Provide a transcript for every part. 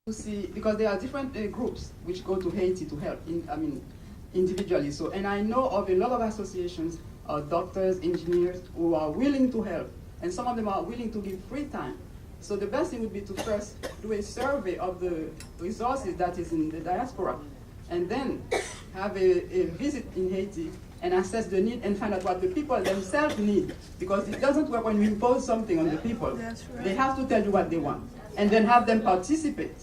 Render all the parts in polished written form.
to see, because there are different groups which go to Haiti to help, individually. So, and I know of a lot of associations, doctors, engineers, who are willing to help, and some of them are willing to give free time. So the best thing would be to first do a survey of the resources that is in the diaspora, and then have a visit in Haiti and assess the need and find out what the people themselves need. Because it doesn't work when you impose something on the people. That's right. They have to tell you what they want, and then have them participate.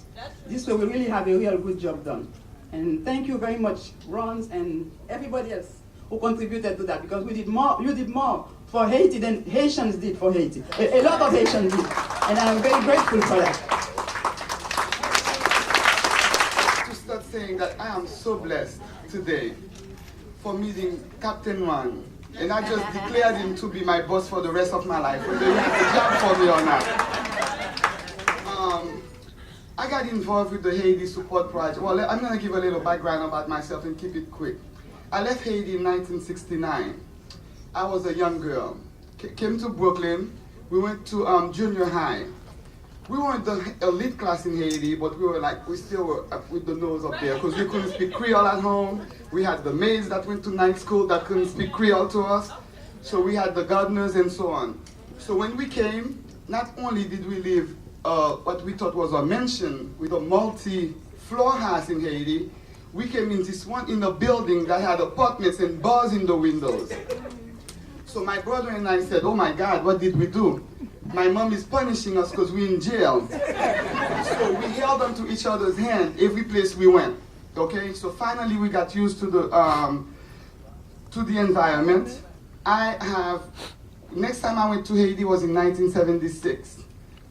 This way we really have a real good job done. And thank you very much, Ron, and everybody else who contributed to that, because we did more, you did more for Haiti than Haitians did for Haiti. A lot of Haitians did, and I'm very grateful for that. To start saying that I am so blessed today for meeting Captain Ron, and I just declared him to be my boss for the rest of my life, whether he has a job for me or not. I got involved with the Haiti Support Project. Well, I'm going to give a little background about myself and keep it quick. I left Haiti in 1969. I was a young girl. Came to Brooklyn. We went to junior high. We weren't the elite class in Haiti, but we still were up with the nose up there because we couldn't speak Creole at home. We had the maids that went to night school that couldn't speak Creole to us. So we had the gardeners and so on. So when we came, not only did we live what we thought was a mansion with a multi-floor house in Haiti, we came in a building that had apartments and bars in the windows. So my brother and I said, oh my God, what did we do? My mom is punishing us because we're in jail. So we held on to each other's hand every place we went. Okay, so finally we got used to the environment. Next time I went to Haiti was in 1976.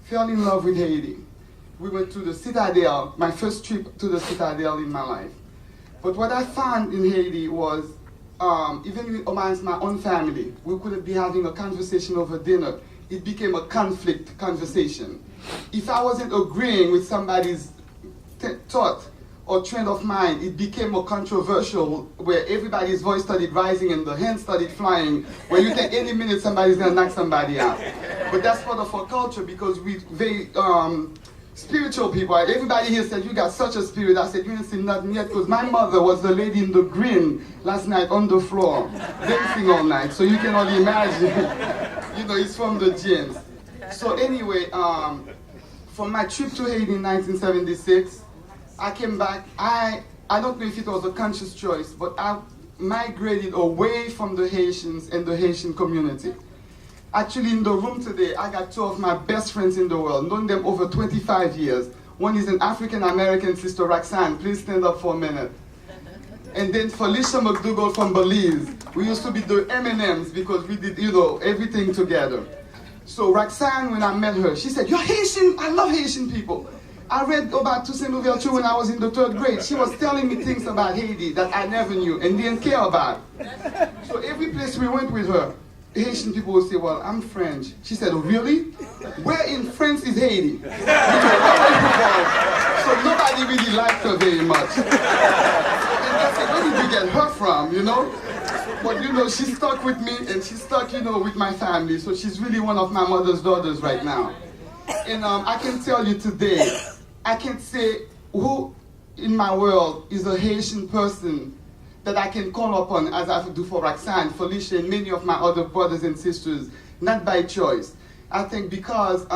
Fell in love with Haiti. We went to the Citadel, my first trip to the Citadel in my life. But what I found in Haiti was, even amongst my own family, we couldn't be having a conversation over dinner. It became a conflict conversation. If I wasn't agreeing with somebody's thought or trend of mind, it became a controversial where everybody's voice started rising and the hands started flying, where you think any minute somebody's gonna knock somebody out. But that's part of our culture because we're very spiritual people. Everybody here said, you got such a spirit. I said, you ain't seen nothing yet, because my mother was the lady in the green last night on the floor, dancing all night. So you can only imagine, it's from the genes. So anyway, from my trip to Haiti in 1976, I came back. I don't know if it was a conscious choice, but I migrated away from the Haitians and the Haitian community. Actually, in the room today, I got two of my best friends in the world, known them over 25 years. One is an African-American sister, Roxanne. Please stand up for a minute. And then Felicia McDougall from Belize. We used to be the M&Ms because we did, everything together. So Roxanne, when I met her, she said, you're Haitian? I love Haitian people. I read about Toussaint Louverture when I was in the 3rd grade. She was telling me things about Haiti that I never knew and didn't care about. So every place we went with her, Haitian people would say, well, I'm French. She said, oh, really? Where in France is Haiti? So nobody really liked her very much. And I said, where did you get her from, But, she stuck with me and she stuck, with my family. So she's really one of my mother's daughters right now. And I can tell you today, I can't say who in my world is a Haitian person that I can call upon as I do for Roxanne, Felicia, and many of my other brothers and sisters, not by choice. I think because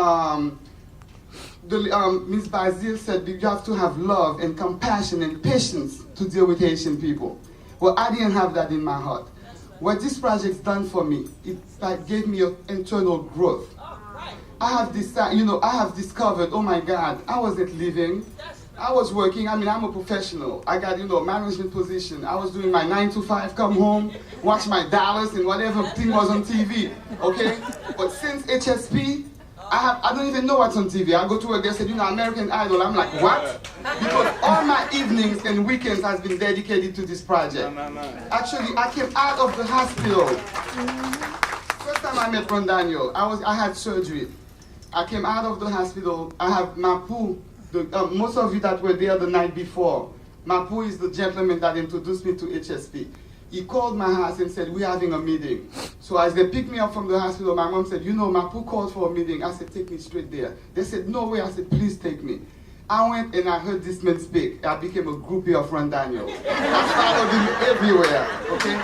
Ms. Basile said you have to have love and compassion and patience to deal with Haitian people. Well, I didn't have that in my heart. What this project's done for me, it gave me an internal growth. I have discovered, oh my God, I wasn't living. I was working, I'm a professional. I got, management position. I was doing my 9 to 5, come home, watch my dollars and whatever thing was on TV, okay? But since HSP, I don't even know what's on TV. I go to work, they said, American Idol. I'm like, what? Because all my evenings and weekends has been dedicated to this project. Actually, I came out of the hospital. First time I met Ron Daniel, I had surgery. I came out of the hospital. I have Mapu. Most of you that were there the night before, Mapu is the gentleman that introduced me to HSP. He called my house and said, we're having a meeting. So as they picked me up from the hospital, my mom said, Mapu called for a meeting. I said, take me straight there. They said, no way. I said, please take me. I went and I heard this man speak. I became a groupie of Ron Daniel. I followed him everywhere, okay?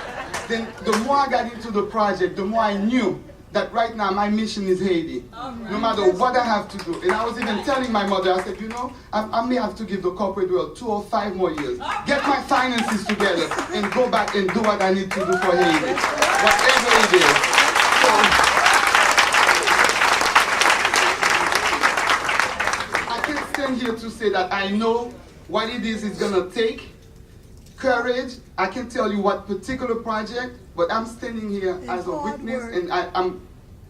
Then the more I got into the project, the more I knew that right now my mission is Haiti. No matter what I have to do. And I was even telling my mother, I said, you know, I may have to give the corporate world 2 or 5 more years. Get my finances together and go back and do what I need to do for Haiti. Whatever it is. So, I can stand here to say that I know what it is it's gonna take. Courage. I can tell you what particular project, but I'm standing here as a witness, and I'm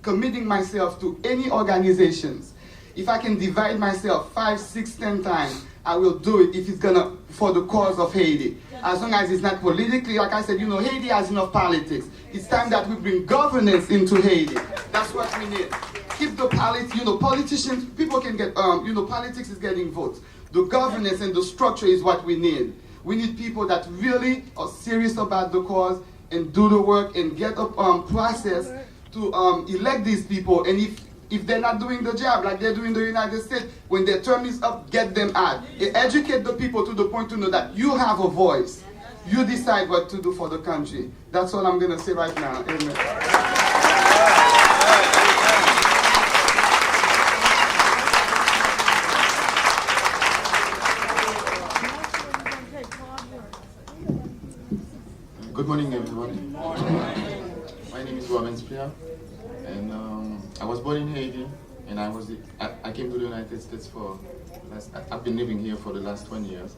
committing myself to any organizations. If I can divide myself 5, 6, 10 times, I will do it if it's gonna for the cause of Haiti. As long as it's not politically, like I said, you know, Haiti has enough politics. It's time that we bring governance into Haiti. That's what we need. Keep the politicians, people can get, politics is getting votes. The governance and the structure is what we need. We need people that really are serious about the cause and do the work and get a process to elect these people. And if they're not doing the job like they're doing in the United States, when their term is up, get them out. Educate the people to the point to know that you have a voice. You decide what to do for the country. That's all I'm going to say right now. Amen. Good morning, everybody. My name is Robin Spear, and I was born in Haiti, and I came to the United States I've been living here for the last 20 years,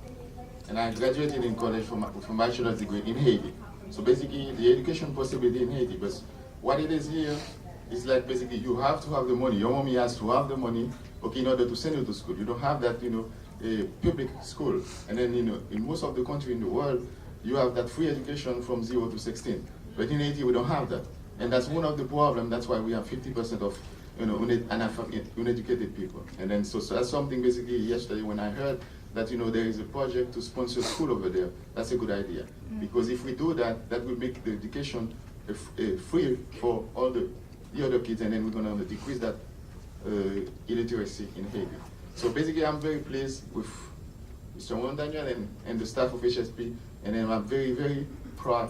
and I graduated in college from a bachelor's degree in Haiti. So basically, the education possibility in Haiti, but what it is here is like basically you have to have the money. Your mommy has to have the money, okay, in order to send you to school. You don't have that, a public school, and then in most of the country in the world, you have that free education from 0 to 16. But in Haiti, we don't have that. And that's one of the problems. That's why we have 50% of uneducated people. And then so that's something basically yesterday when I heard that there is a project to sponsor school over there. That's a good idea. Because if we do that, that will make the education free for all the other kids, and then we're going to decrease that illiteracy in Haiti. So basically, I'm very pleased with Mr. Juan Daniel and the staff of HSP, and then I'm very, very proud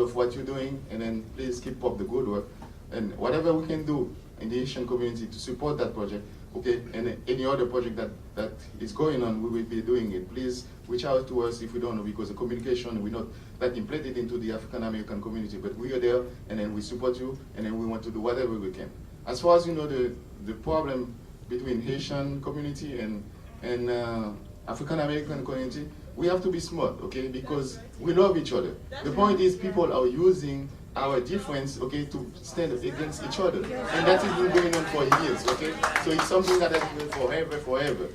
of what you're doing, and then please keep up the good work. And whatever we can do in the Asian community to support that project, okay, and any other project that is going on, we will be doing it. Please reach out to us if we don't know, because the communication, we're not that implanted into the African American community, but we are there, and then we support you, and then we want to do whatever we can. As far as the problem between Haitian community and African American community, we have to be smart, okay, because we love each other. The point is people are using our difference, okay, to stand against each other. And that has been going on for years, okay? So it's something that has been forever.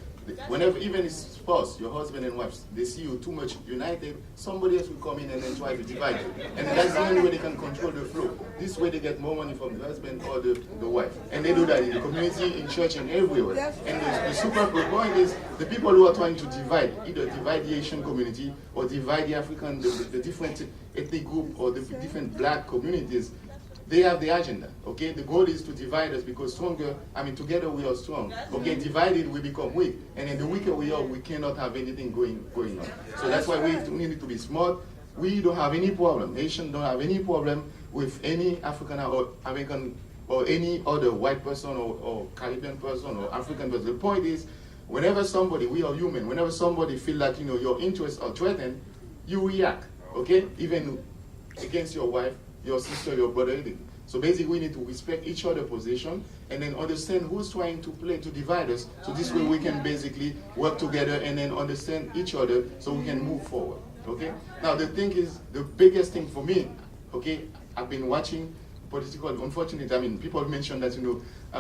Whenever, even a spouse, your husband and wife, they see you too much united, somebody else will come in and then try to divide you. And that's the only way they can control the flow. This way they get more money from the husband or the wife. And they do that in the community, in church, and everywhere. And the super point is the people who are trying to divide, either divide the Asian community or divide the African, the different ethnic group or the different black communities, they have the agenda, okay? The goal is to divide us because together we are strong. Okay, divided we become weak. And then the weaker we are, we cannot have anything going on. So that's why we need to be smart. We don't have any problem. Haitians don't have any problem with any African or American or any other white person or Caribbean person or African person. The point is, whenever somebody, we are human, whenever somebody feel like your interests are threatened, you react, okay? Even against your wife, your sister, your brother. So basically we need to respect each other's position and then understand who's trying to divide us. So this way we can basically work together and then understand each other so we can move forward, okay? Now the thing is, the biggest thing for me, okay, I've been watching political, unfortunately, people mention that,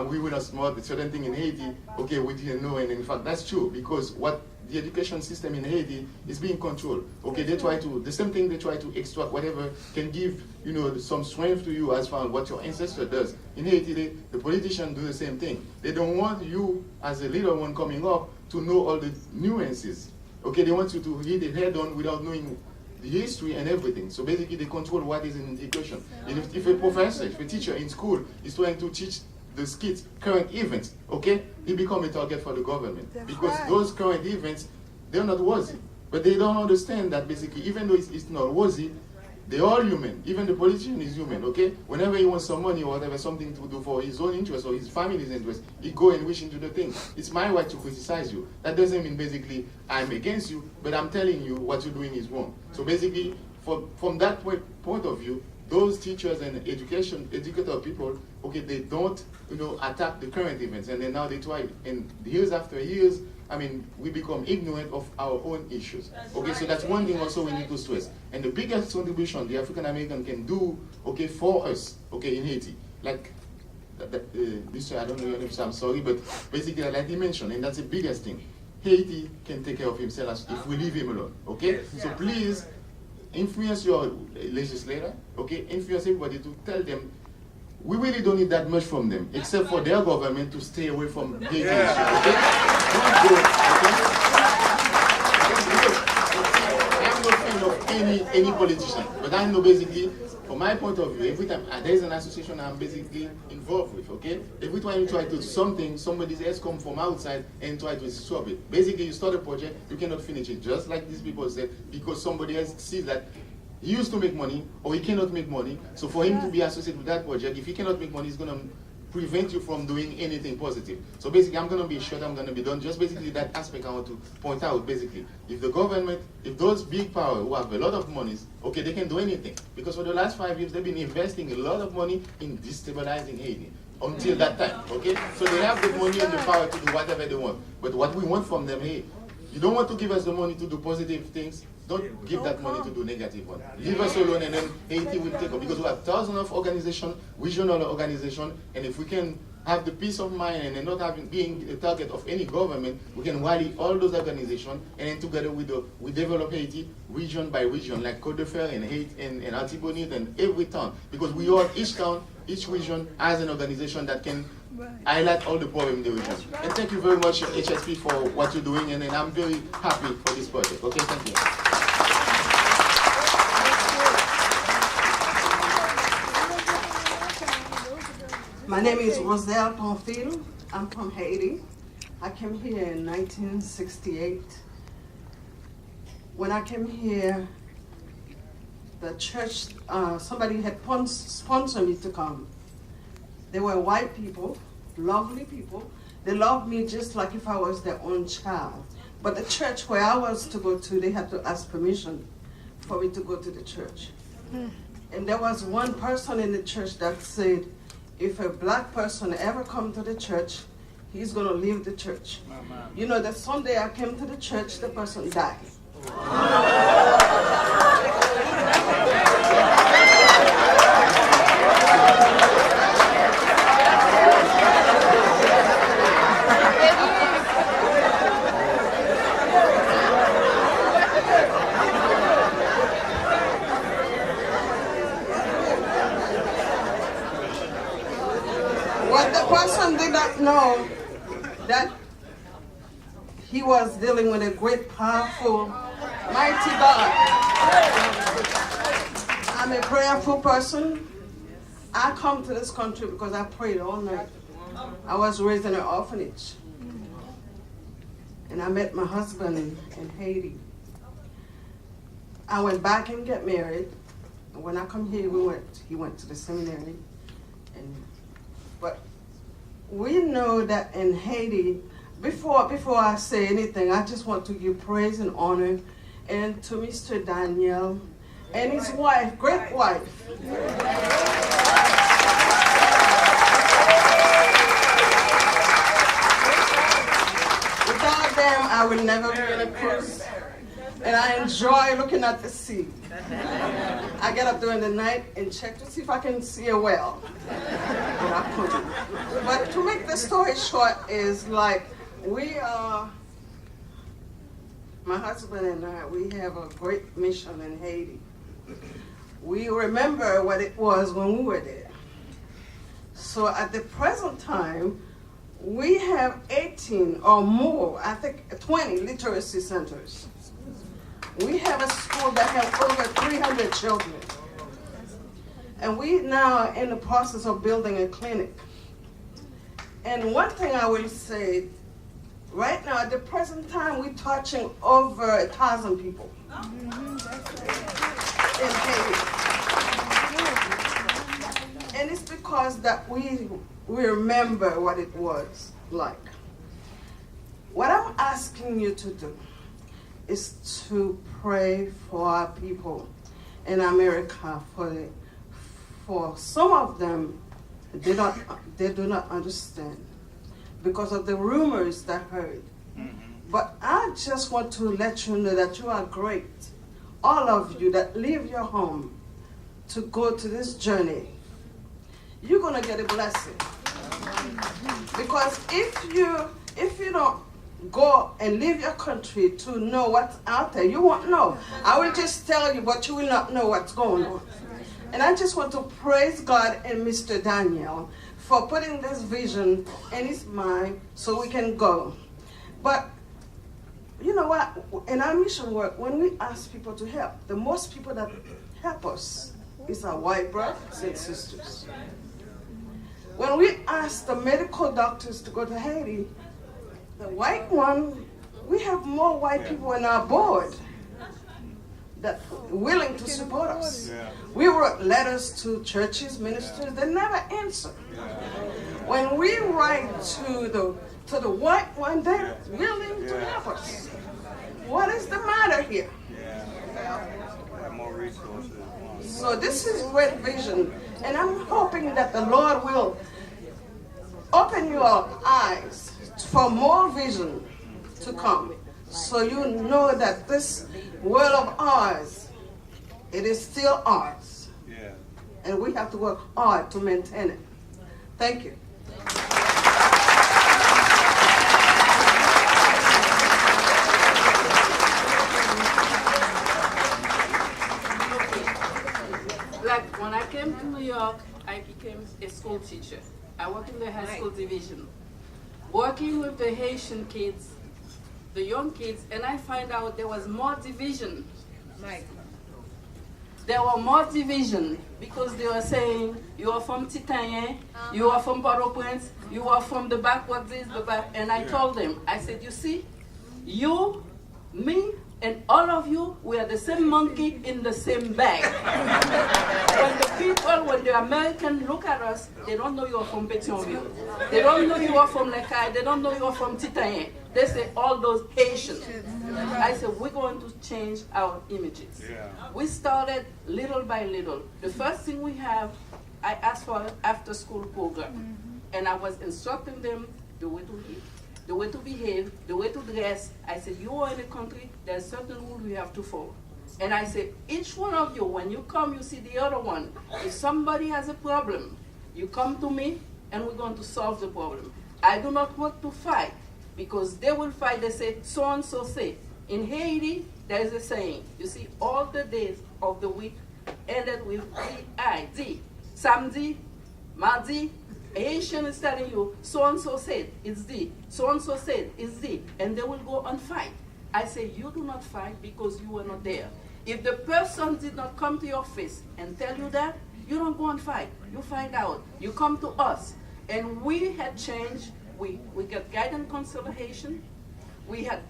we were not smart, certain thing in Haiti, okay, we didn't know, and in fact that's true because what the education system in Haiti is being controlled. Okay, the same thing they try to extract whatever can give, some strength to you as far as what your ancestor does. In Haiti, the politicians do the same thing. They don't want you as a little one coming up to know all the nuances. Okay, they want you to hit it head on without knowing the history and everything. So basically they control what is in education. And if a professor, if a teacher in school is trying to teach the skits, current events, okay, he become a target for the government. Because those current events, they're not worthy. But they don't understand that basically, even though it's not worthy, they're all human. Even the politician is human, okay? Whenever he wants some money or whatever, something to do for his own interest or his family's interest, he go and wish into the thing. It's my right to criticize you. That doesn't mean basically I'm against you, but I'm telling you what you're doing is wrong. So basically, from that point of view, those teachers and educator people, okay, they don't, attack the current events, and then now they try, and years after years, I mean, we become ignorant of our own issues. Okay, so that's one thing also we need to stress. And the biggest contribution the African American can do, okay, for us, okay, in Haiti, like, this I don't know your name, so I'm sorry, but basically, like he mentioned, and that's the biggest thing. Haiti can take care of himself if we leave him alone. Okay, so please influence your legislator. Okay, influence everybody to tell them. We really don't need that much from them, except for their government to stay away from Haiti. Okay? Don't go. Okay? I'm not a fan of any politician, but I know basically, from my point of view, every time there's an association I'm basically involved with. Okay, every time you try to do something, somebody else come from outside and try to stop it. Basically, you start a project, you cannot finish it, just like these people said, because somebody else sees that he used to make money, or he cannot make money. So for him to be associated with that project, if he cannot make money, he's going to prevent you from doing anything positive. So basically, I'm going to be short, I'm going to be done. Just basically that aspect I want to point out, basically. If the government, if those big power who have a lot of monies, okay, they can do anything. Because for the last 5 years, they've been investing a lot of money in destabilizing Haiti. Until that time, okay? So they have the money and the power to do whatever they want. But what we want from them, hey, you don't want to give us the money to do positive things, don't give that money to do negative one. Leave us alone, and then Haiti will take up. Because we have thousands of organizations, regional organizations, and if we can have the peace of mind and not being a target of any government, we can rally all those organizations, and then together we develop Haiti region by region, like Côte d'Ivoire and Haiti and Artibonite and every town. Because we all, each town, each region has an organization that can highlight all the problems in the region. And thank you very much, HSP, for what you're doing, and I'm very happy for this project. Okay, thank you. My name is Roselle Bonfil. I'm from Haiti. I came here in 1968. When I came here, the church, somebody had sponsored me to come. They were white people, lovely people. They loved me just like if I was their own child. But the church where I was to go to, they had to ask permission for me to go to the church. And there was one person in the church that said, if a black person ever come to the church, he's going to leave the church. You know, the Sunday I came to the church, the person died. What the person did not know, that he was dealing with a great, powerful, mighty God. I'm a prayerful person. I come to this country because I prayed all night. I was raised in an orphanage. And I met my husband in Haiti. I went back and got married. And when I come here, he went to the seminary. But we know that in Haiti, before I say anything, I just want to give praise and honor and to Mr. Daniel and his wife, great wife. Without them, I would never be in a cruise. And I enjoy looking at the sea. I get up during the night and check to see if I can see a whale. But I couldn't. But to make the story short is like, my husband and I, we have a great mission in Haiti. We remember what it was when we were there. So at the present time, we have 18 or more, I think 20 literacy centers. We have a school that has over 300 children. And we now are in the process of building a clinic. And one thing I will say, right now, at the present time, we're touching over 1,000 people in Haiti. And it's because that we remember what it was like. What I'm asking you to do is to pray for our people in America. For some of them, they do not understand because of the rumors that heard. But I just want to let you know that you are great. All of you that leave your home to go to this journey, you're gonna get a blessing. Because if you don't go and leave your country to know what's out there, you won't know. I will just tell you, but you will not know what's going on. And I just want to praise God and Mr. Daniel for putting this vision in his mind so we can go. But you know what? In our mission work, when we ask people to help, the most people that help us is our white brothers and sisters. When we ask the medical doctors to go to Haiti, the white one, we have more white people in our board that are willing to support us. We wrote letters to churches, ministers, they never answer. When we write to the white one, they're willing to help us. What is the matter here? More resources. So this is great vision, and I'm hoping that the Lord will open your eyes for more vision to come, so you know that this world of ours, it is still ours. Yeah. And we have to work hard to maintain it. Thank you. Like when I came to New York, I became a school teacher. I work in the high school division, working with the Haitian kids, the young kids, and I find out there was more division. There were more division because they were saying, you are from Titanien, you are from Port-au-Prince, you are from the backward this, the back, and I told them, I said, you see, you, me, and all of you, we are the same monkey in the same bag. When the Americans look at us, they don't know you are from Pétionville. They don't know you are from Lecaille. They don't know you are from Titanien. They say all those Haitians. I said, we're going to change our images. We started little by little. The first thing we have, I asked for an after-school program. And I was instructing them the way to live, the way to behave, the way to dress. I said, you are in a country, there's certain rules we have to follow. And I said, each one of you, when you come, you see the other one. If somebody has a problem, you come to me, and we're going to solve the problem. I do not want to fight, because they will fight. They say, so-and-so say. In Haiti, there is a saying. You see, all the days of the week ended with D-I-D. Samedi, mardi, a Haitian is telling you, so-and-so said, it's D. So-and-so said, it's D. And they will go and fight. I say, you do not fight because you were not there. If the person did not come to your face and tell you that, you don't go and fight. You find out. You come to us. And we had changed. We got guidance counselor Haitian. We had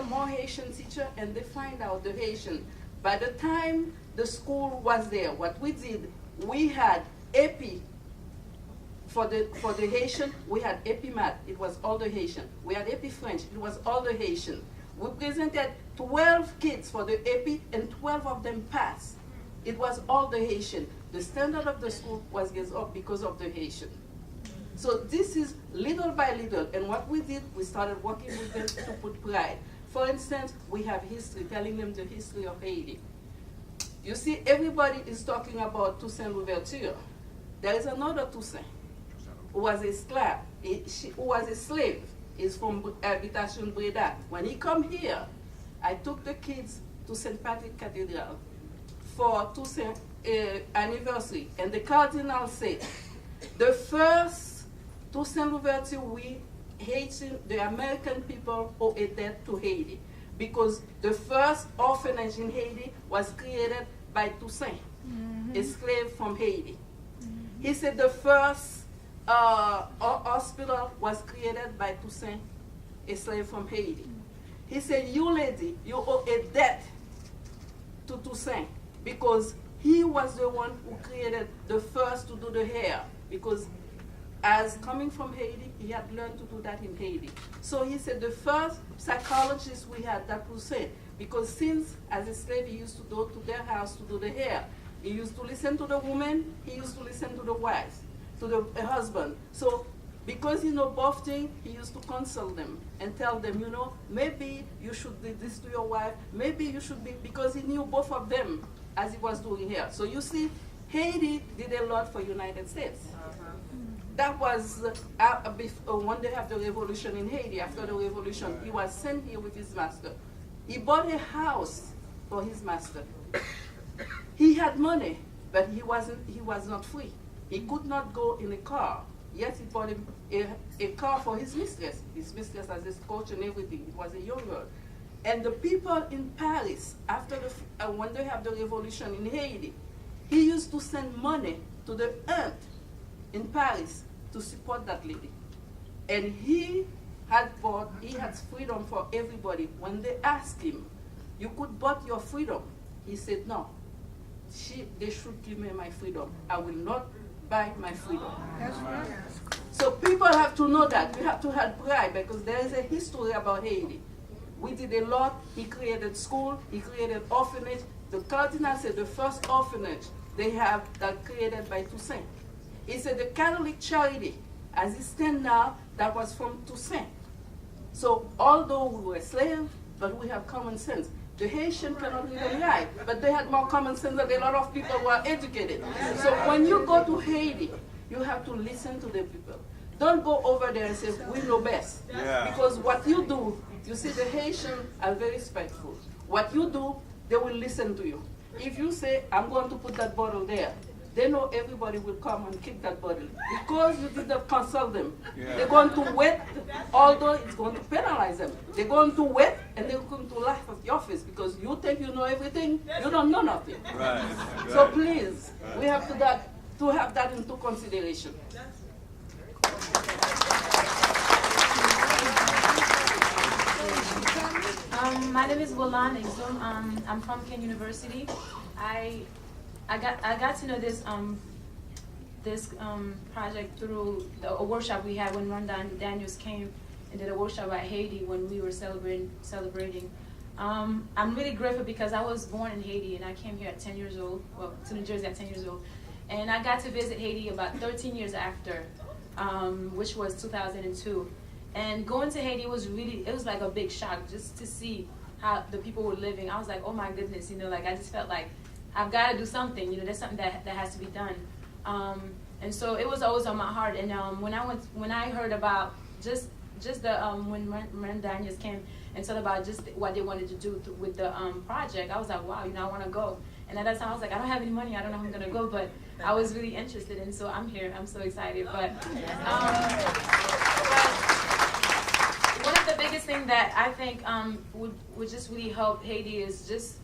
more Haitian teacher, and they find out the Haitian. By the time the school was there, what we did, we had AP. For the Haitian, we had AP Math. It was all the Haitian. We had AP French. It was all the Haitian. We presented 12 kids for the AP, and 12 of them passed. It was all the Haitian. The standard of the school was goes up because of the Haitian. So this is little by little, and what we did, we started working with them to put pride. For instance, we have history, telling them the history of Haiti. You see, everybody is talking about Toussaint Louverture. There is another Toussaint who was a slave. Who was a slave. He's from Habitation Breda. When he come here, I took the kids to St. Patrick Cathedral for Toussaint anniversary, and the cardinal said, the first Toussaint Louverture, we Haitian, the American people owe a debt to Haiti, because the first orphanage in Haiti was created by Toussaint, a slave from Haiti. He said the first our hospital was created by Toussaint, a slave from Haiti. He said, you lady, you owe a debt to Toussaint because he was the one who created the first to do the hair, because as coming from Haiti, he had learned to do that in Haiti. So he said the first psychologist we had, that Toussaint, because since as a slave he used to go to their house to do the hair. He used to listen to the woman, he used to listen to the wives, to the husband. So because he know both things, he used to consult them and tell them, you know, maybe you should do this to your wife, maybe you should be, because he knew both of them as he was doing here. So you see, Haiti did a lot for United States. That was when they have the revolution in Haiti. After the revolution, he was sent here with his master. He bought a house for his master. He had money, but he was not free. He could not go in a car. Yes, he bought him a car for his mistress. His mistress has his coach and everything. It was a young girl. And the people in Paris, after when they have the revolution in Haiti, he used to send money to the aunt in Paris to support that lady. And he had freedom for everybody. When they asked him, you could buy your freedom, he said, no, they should give me my freedom. I will not buy my freedom. That's right. So people have to know that. We have to have pride, because there is a history about Haiti. We did a lot. He created school, he created orphanage. The Cardinal said the first orphanage they have that created by Toussaint. He said the Catholic charity, as it stands now, that was from Toussaint. So although we were slaves, but we have common sense. The Haitian cannot read and write, but they had more common sense than a lot of people who are educated. So when you go to Haiti, you have to listen to the people. Don't go over there and say, we know best. Yeah. Because what you do, you see the Haitians are very respectful. What you do, they will listen to you. If you say, I'm going to put that bottle there, they know everybody will come and kick that bottle. Because you did not consult them. Yeah. They're going to wait, although it's going to penalize them. They're going to wait and they're going to laugh at your face because you think you know everything, you don't know nothing. Right. So please, we have to have that into consideration. My name is Wolan Exum. I'm from Kent University. I got to know this project through a workshop we had when Ron Daniels came and did a workshop at Haiti when we were celebrating. I'm really grateful because I was born in Haiti and I came here at 10 years old, well, to New Jersey at 10 years old. And I got to visit Haiti about 13 years after, which was 2002. And going to Haiti was like a big shock just to see how the people were living. I was like, oh my goodness, like I just felt like I've got to do something, there's something that has to be done. And so it was always on my heart. And when I heard about just when Ren Daniels came and told about just what they wanted to do with the project, I was like, wow, I want to go. And at that time I was like, I don't have any money, I don't know how I'm going to go, but I was really interested, and so I'm here. I'm so excited. But one of the biggest things that I think would just really help Haiti is just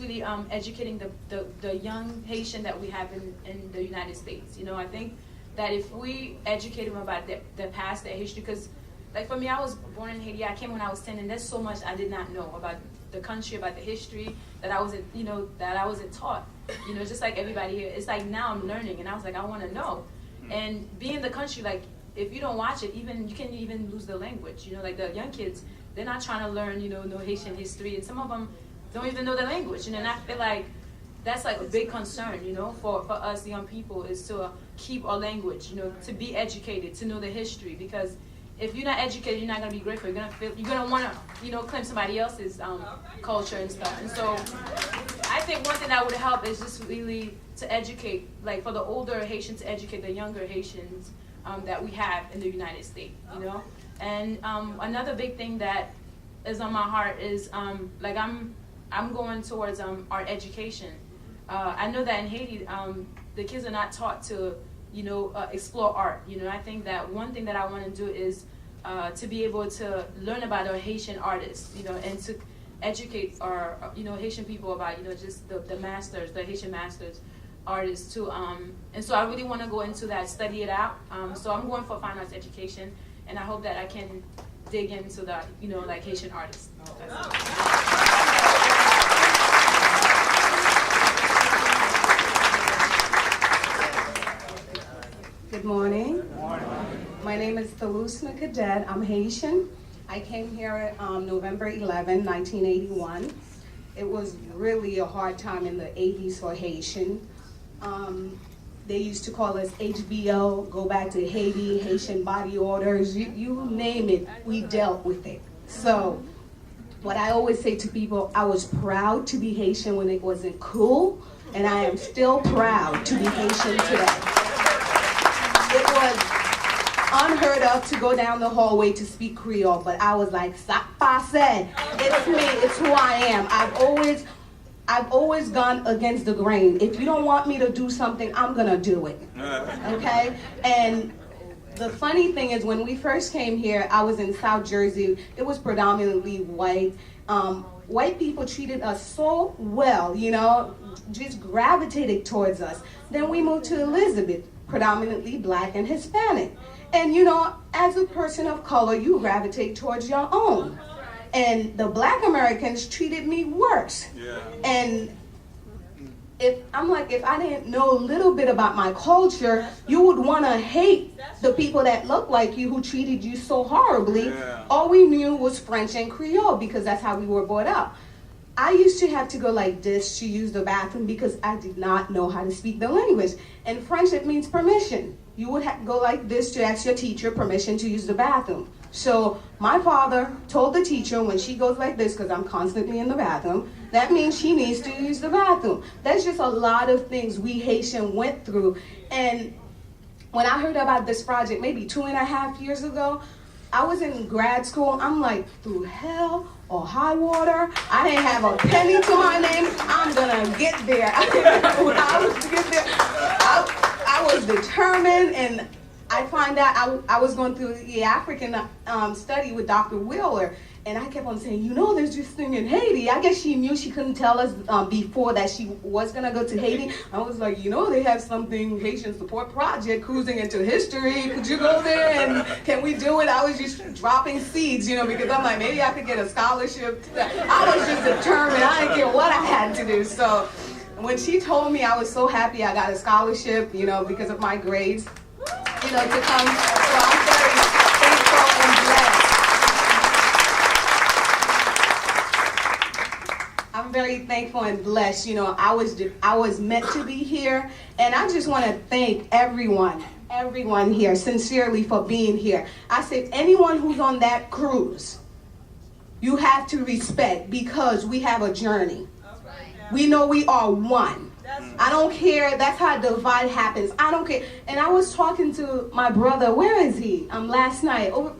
really educating the young Haitian that we have in the United States. I think that if we educate them about the past, their history, because like for me, I was born in Haiti. I came when I was 10, and there's so much I did not know about the country, about the history that I wasn't taught. Just like everybody here, it's like now I'm learning, and I was like, I want to know. And being in the country, like if you don't watch it, you can even lose the language. Like the young kids, they're not trying to learn, no Haitian history, and some of them don't even know the language. And I feel like that's like a big concern, for us young people, is to keep our language, to be educated, to know the history. Because if you're not educated, you're not gonna be grateful. You're gonna want to, claim somebody else's culture and stuff. And so I think one thing that would help is just really to educate, like for the older Haitians, to educate the younger Haitians that we have in the United States, And another big thing that is on my heart is like I'm going towards art education. I know that in Haiti, the kids are not taught to, explore art. I think that one thing that I want to do is to be able to learn about our Haitian artists, and to educate our, Haitian people about, just the masters, the Haitian masters, artists too. And so I really want to go into that, study it out. So I'm going for fine arts education, and I hope that I can dig into the, like Haitian artists. Good morning. My name is Thalusna Cadet. I'm Haitian. I came here November 11, 1981. It was really a hard time in the 80s for Haitian. They used to call us HBO, go back to Haiti, Haitian body orders, you name it, we dealt with it. So what I always say to people, I was proud to be Haitian when it wasn't cool, and I am still proud to be Haitian today. It was unheard of to go down the hallway to speak Creole, but I was like, "Ça passe." It's me, it's who I am. I've always gone against the grain. If you don't want me to do something, I'm gonna do it, okay? And the funny thing is, when we first came here, I was in South Jersey. It was predominantly white. White people treated us so well, just gravitated towards us. Then we moved to Elizabeth, predominantly black and Hispanic. And as a person of color, you gravitate towards your own. And the black Americans treated me worse. Yeah. And if I didn't know a little bit about my culture, you would want to hate the people that look like you who treated you so horribly. Yeah. All we knew was French and Creole because that's how we were brought up. I used to have to go like this to use the bathroom because I did not know how to speak the language. In French, it means permission. You would have to go like this to ask your teacher permission to use the bathroom. So my father told the teacher when she goes like this, because I'm constantly in the bathroom, that means she needs to use the bathroom. That's just a lot of things we Haitian went through. And when I heard about this project maybe 2.5 years ago, I was in grad school. I'm like, through hell or high water, I didn't have a penny to my name. I'm gonna get there. I didn't know how I was to get there. I was determined, and I find out I was going through the African study with Dr. Wheeler, and I kept on saying, there's this thing in Haiti. I guess she knew she couldn't tell us before that she was going to go to Haiti. I was like, they have something, Haitian Support Project, cruising into history. Could you go there and can we do it? I was just dropping seeds, because I'm like, maybe I could get a scholarship. I was just determined. I didn't care what I had to do. So when she told me, I was so happy I got a scholarship, because of my grades. To come. So I'm very thankful and blessed. I'm very thankful and blessed. I was meant to be here, and I just want to thank everyone here sincerely for being here. I said anyone who's on that cruise, you have to respect because we have a journey. We know we are one. I don't care. That's how divide happens. I don't care. And I was talking to my brother. Where is he? Last night. Over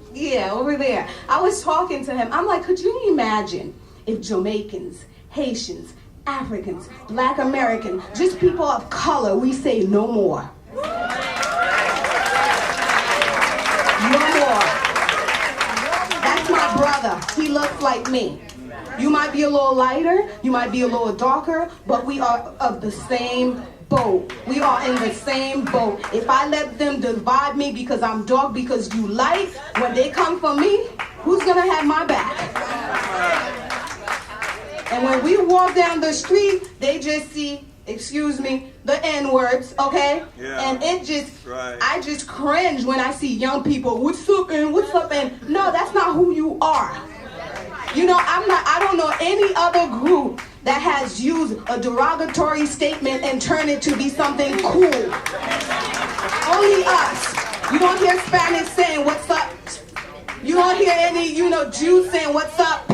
there. I was talking to him. I'm like, could you imagine if Jamaicans, Haitians, Africans, Black Americans, just people of color, we say no more. No more. That's my brother. He looks like me. You might be a little lighter, you might be a little darker, but we are of the same boat. We are in the same boat. If I let them divide me because I'm dark, because you light, when they come for me, who's gonna have my back? And when we walk down the street, they just see, excuse me, the N-words, okay? Yeah. And it just, I just cringe when I see young people, what's up, and no, that's not who you are. I don't know any other group that has used a derogatory statement and turned it to be something cool. Only us. You don't hear Spanish saying what's up. You don't hear any, Jews saying what's up.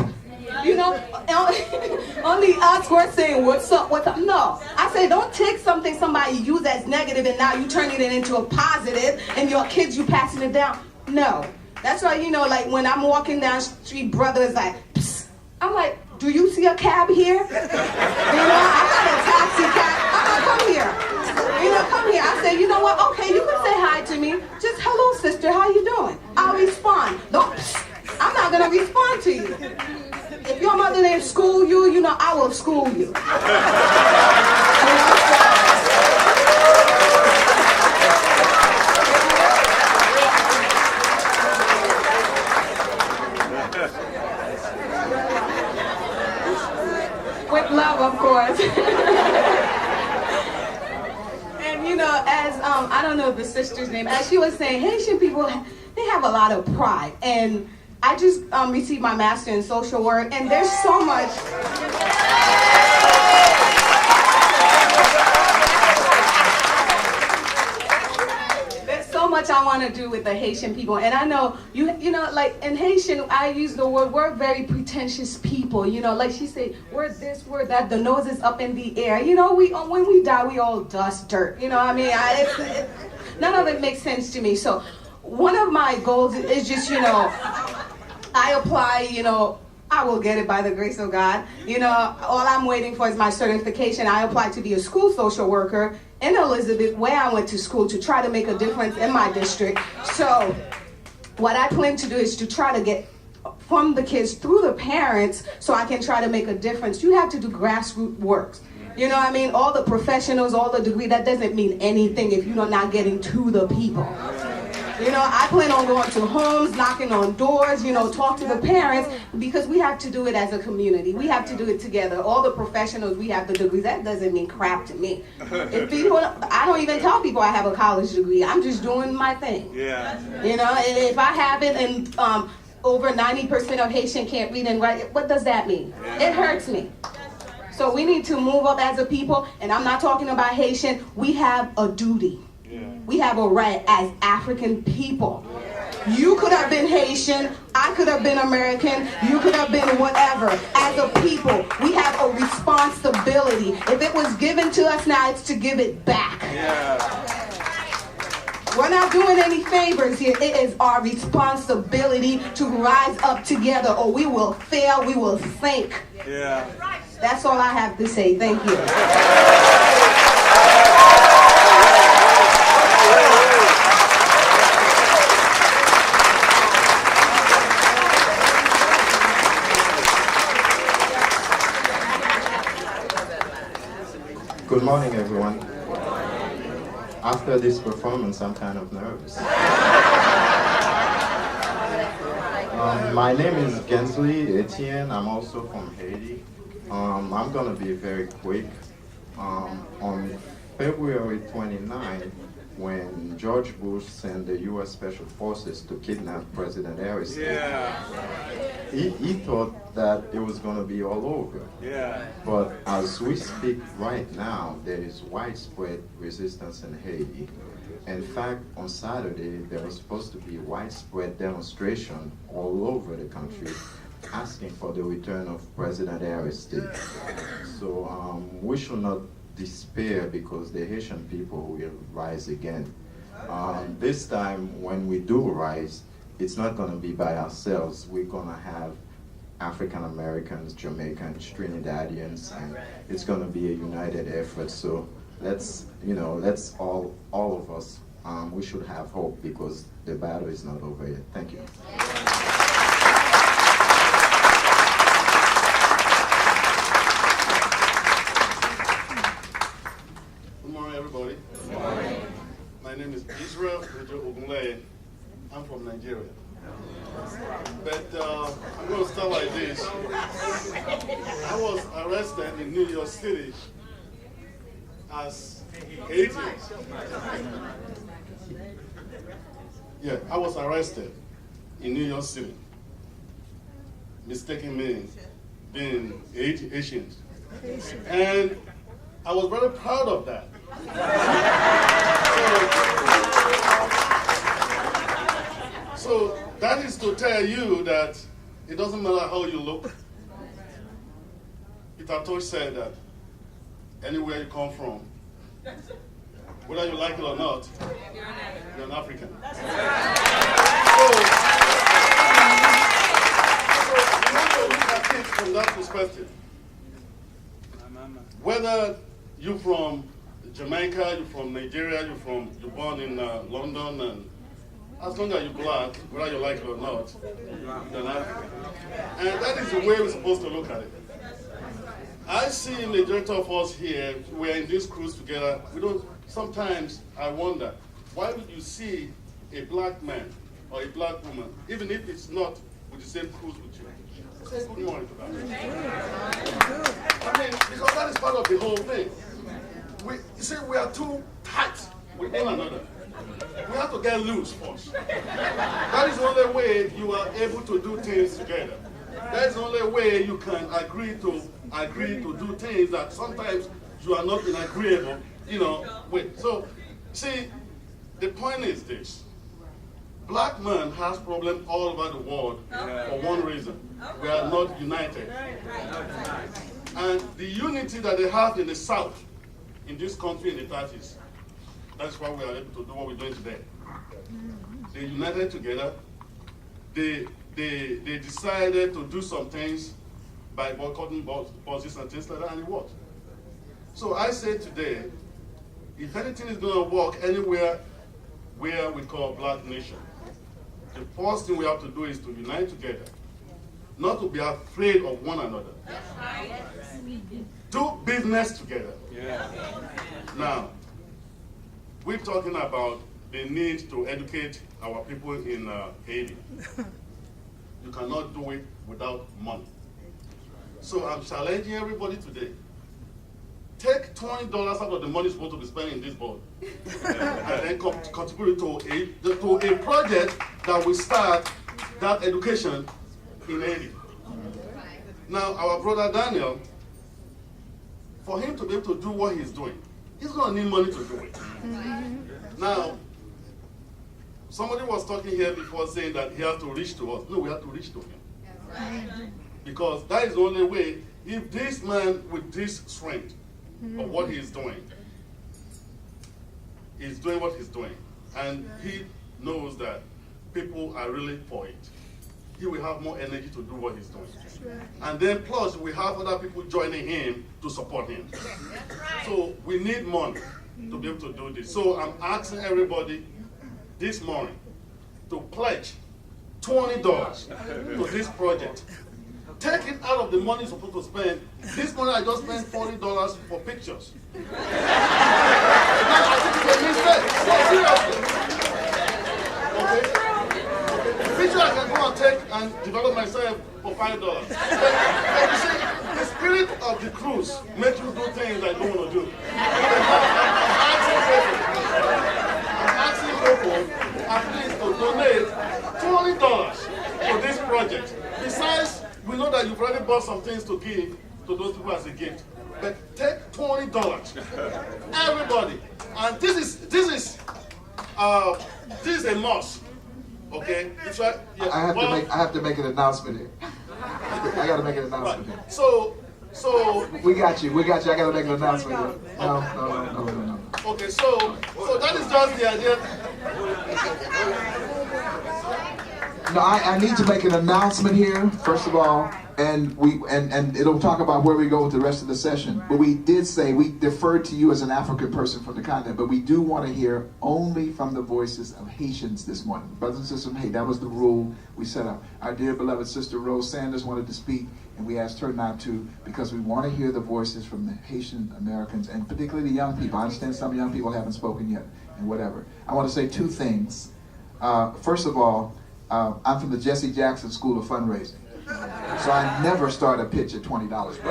Only us were saying what's up. No. I say don't take something somebody used as negative and now you turning it into a positive and your kids you passing it down. No. That's why, like when I'm walking down the street, brother is like, psst. I'm like, do you see a cab here? I'm not a taxi cab. I'm like, come here. Come here. I say, you know what? Okay, you can say hi to me. Just, hello, sister, how you doing? I'll respond. Don't, psst. I'm not going to respond to you. If your mother didn't school you, I will school you. So, Love, of course. And you know, as I don't know the sister's name, as she was saying, Haitian people, they have a lot of pride. And I just received my master in social work, and there's so much. So much I want to do with the Haitian people, and I know you know, like in Haitian, I use the word, we're very pretentious people, you know, like she said, we're this, we're that, the nose is up in the air, you know, when we die, we all dust dirt, you know what I mean, none of it makes sense to me. So one of my goals is just, you know, I apply, you know, I will get it by the grace of God. You know, all I'm waiting for is my certification. I applied to be a school social worker in Elizabeth, where I went to school, to try to make a difference in my district. So what I plan to do is to try to get from the kids through the parents so I can try to make a difference. You have to do grassroots work. You know what I mean? All the professionals, all the degree, that doesn't mean anything if you're not getting to the people. You know, I plan on going to homes, knocking on doors, you know, talk to the parents, because we have to do it as a community. We have to do it together. All the professionals, we have the degrees. That doesn't mean crap to me. If people, I don't even tell people I have a college degree. I'm just doing my thing. Yeah. You know, and if I have it and over 90% of Haitian can't read and write, what does that mean? It hurts me. So we need to move up as a people, and I'm not talking about Haitian. We have a duty. We have a right as African people. You could have been Haitian, I could have been American, you could have been whatever. As a people, we have a responsibility. If it was given to us now, it's to give it back. We're not doing any favors here. It is our responsibility to rise up together, or we will fail, we will sink. That's all I have to say. Thank you. Good morning, everyone. After this performance, I'm kind of nervous. My name is Gensley Etienne. I'm also from Haiti. I'm going to be very quick. On February 29, when George Bush sent the U.S. Special Forces to kidnap President Harris, he thought that it was going to be all over. But as we speak right now, there is widespread resistance in Haiti. In fact, on Saturday, there was supposed to be widespread demonstration all over the country asking for the return of President Harris. So we should not despair, because the Haitian people will rise again. This time, when we do rise, it's not going to be by ourselves. We're going to have African Americans, Jamaicans, Trinidadians, and it's going to be a united effort. So let's all of us, we should have hope, because the battle is not over yet. Thank you. Good morning, everybody. Good morning. My name is Israel Ogunleye. I'm from Nigeria. But I'm going to start like this. I was arrested in New York City as 18. Yeah, I was arrested in New York City, mistaking me being Asian. And I was very proud of that. So that is to tell you that it doesn't matter how you look. Peter Tosh said that anywhere you come from, whether you like it or not, you're an African. So you have to look at things from that perspective. Whether you're from Jamaica, you're from Nigeria, you're born in London, and as long as you're black, whether you like it or not, you're an African. And that is the way we're supposed to look at it. I see the majority of us here, we're in this cruise together. Sometimes I wonder, why would you see a black man or a black woman, even if it's not with the same cruise with you? Say good morning to that. I mean, because that is part of the whole thing. You see, we are too tight with one another. We have to get loose first. That is the only way you are able to do things together. That is the only way you can agree to do things that sometimes you are not in agreeable, with. So, see, the point is this. Black man has problems all over the world for one reason. We are not united. And the unity that they have in the South, in this country in the 30s, that's why we are able to do what we're doing today. They united together. They decided to do some things by boycotting buses and things like that, and it worked. So I say today, if anything is going to work anywhere where we call Black Nation, the first thing we have to do is to unite together, not to be afraid of one another. Do business together. Now, we're talking about the need to educate our people in Haiti. You cannot do it without money. So I'm challenging everybody today. Take $20 out of the money you're supposed to be spending in this board, and then contribute to a project that will start that education in Haiti. Now, our brother Daniel, for him to be able to do what he's doing, he's going to need money to do it. Now, somebody was talking here before saying that he has to reach to us. No, we have to reach to him. Because that is the only way. If this man with this strength of what he's doing what he's doing, and he knows that people are really for it, he will have more energy to do what he's doing. And then plus, we have other people joining him to support him. So we need money to be able to do this. So I'm asking everybody this morning to pledge $20 to this project. Take it out of the money you're supposed to spend. This morning I just spent $40 for pictures. No, I think it's a mistake. No, seriously. Okay? Picture I can go and take and develop myself for $5. But you see, the spirit of the cruise makes you do things I don't want to do. I'm asking people at least to donate $20 to this project. Besides, we know that you've already bought some things to give to those people as a gift. But take $20, everybody. And this is a must. Okay? I have to make an announcement here. I got to make an announcement here. So we got you. I got to make an announcement here. No. Okay, so that is just the idea. No, I need to make an announcement here, first of all, and it'll talk about where we go with the rest of the session. But we did say we deferred to you as an African person from the continent, but we do want to hear only from the voices of Haitians this morning. Brothers and sisters from Haiti, that was the rule we set up. Our dear beloved sister Rose Sanders wanted to speak, and we asked her not to because we want to hear the voices from the Haitian Americans, and particularly the young people. I understand some young people haven't spoken yet, and whatever. I want to say two things. First of all, I'm from the Jesse Jackson School of Fundraising. So I never start a pitch at $20. Never.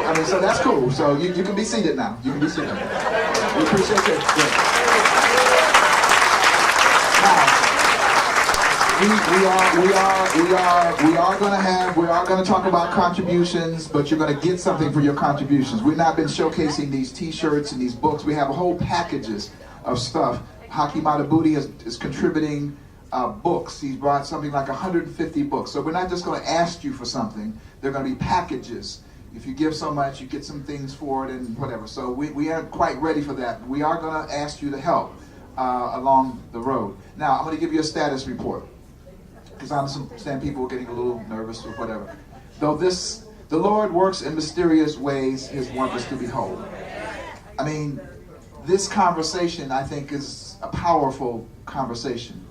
I mean, so that's cool. So you can be seated now. You can be seated. We appreciate it. Now, we are going to talk about contributions, but you're going to get something for your contributions. We've not been showcasing these T-shirts and these books. We have whole packages of stuff. Haki Matabuti is contributing books. He's brought something like 150 books. So we're not just going to ask you for something. They're going to be packages. If you give so much, you get some things for it and whatever. So we aren't quite ready for that. We are going to ask you to help along the road. Now, I'm going to give you a status report because I understand people are getting a little nervous or whatever. Though the Lord works in mysterious ways, his wonders to behold. I mean, this conversation, I think, is a powerful conversation.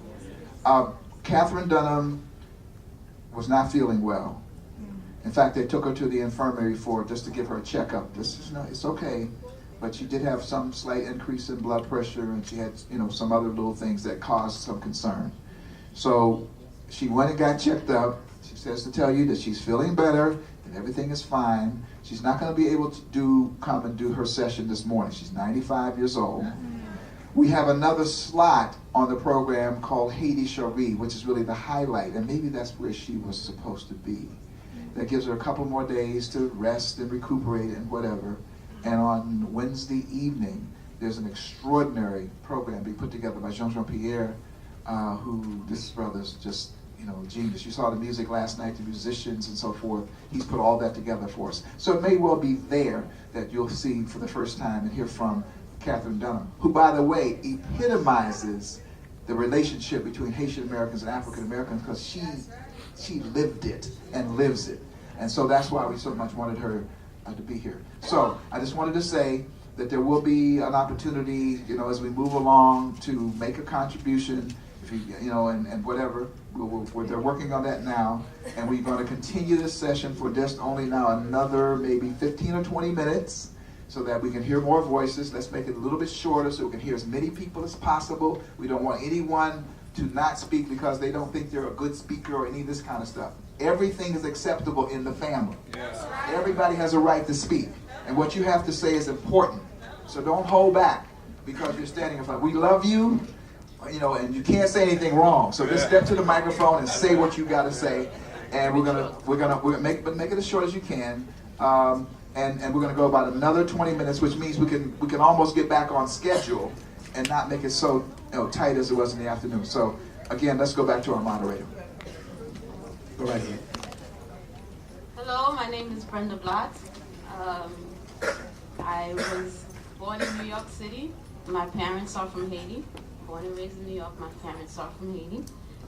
Catherine Dunham was not feeling well. In fact, they took her to the infirmary just to give her a checkup. It's okay, but she did have some slight increase in blood pressure, and she had, some other little things that caused some concern. So she went and got checked up. says to tell you that she's feeling better and everything is fine. She's not going to be able to come and do her session this morning. She's 95 years old. We have another slot on the program called Haiti Cherie, which is really the highlight, and maybe that's where she was supposed to be. That gives her a couple more days to rest and recuperate and whatever. And on Wednesday evening, there's an extraordinary program being put together by Jean Pierre, who, this brother's just, genius. You saw the music last night, the musicians and so forth. He's put all that together for us. So it may well be there that you'll see for the first time and hear from Catherine Dunham, who, by the way, epitomizes the relationship between Haitian Americans and African Americans, because she lived it and lives it. And so that's why we so much wanted her to be here. So I just wanted to say that there will be an opportunity, as we move along, to make a contribution, if and whatever. They're working on that now, and we're going to continue this session for just only now another maybe 15 or 20 minutes, so that we can hear more voices. Let's make it a little bit shorter so we can hear as many people as possible. We don't want anyone to not speak because they don't think they're a good speaker or any of this kind of stuff. Everything is acceptable in the family. Everybody has a right to speak, and what you have to say is important. So don't hold back because you're standing in front. We love you, and you can't say anything wrong. So just step to the microphone and say what you got to say, and we're gonna make it as short as you can. And we're going to go about another 20 minutes, which means we can almost get back on schedule and not make it so tight as it was in the afternoon. So again, let's go back to our moderator. Go right ahead. Hello, my name is Brenda Blatt. I was born in New York City. My parents are from Haiti. Born and raised in New York, my parents are from Haiti.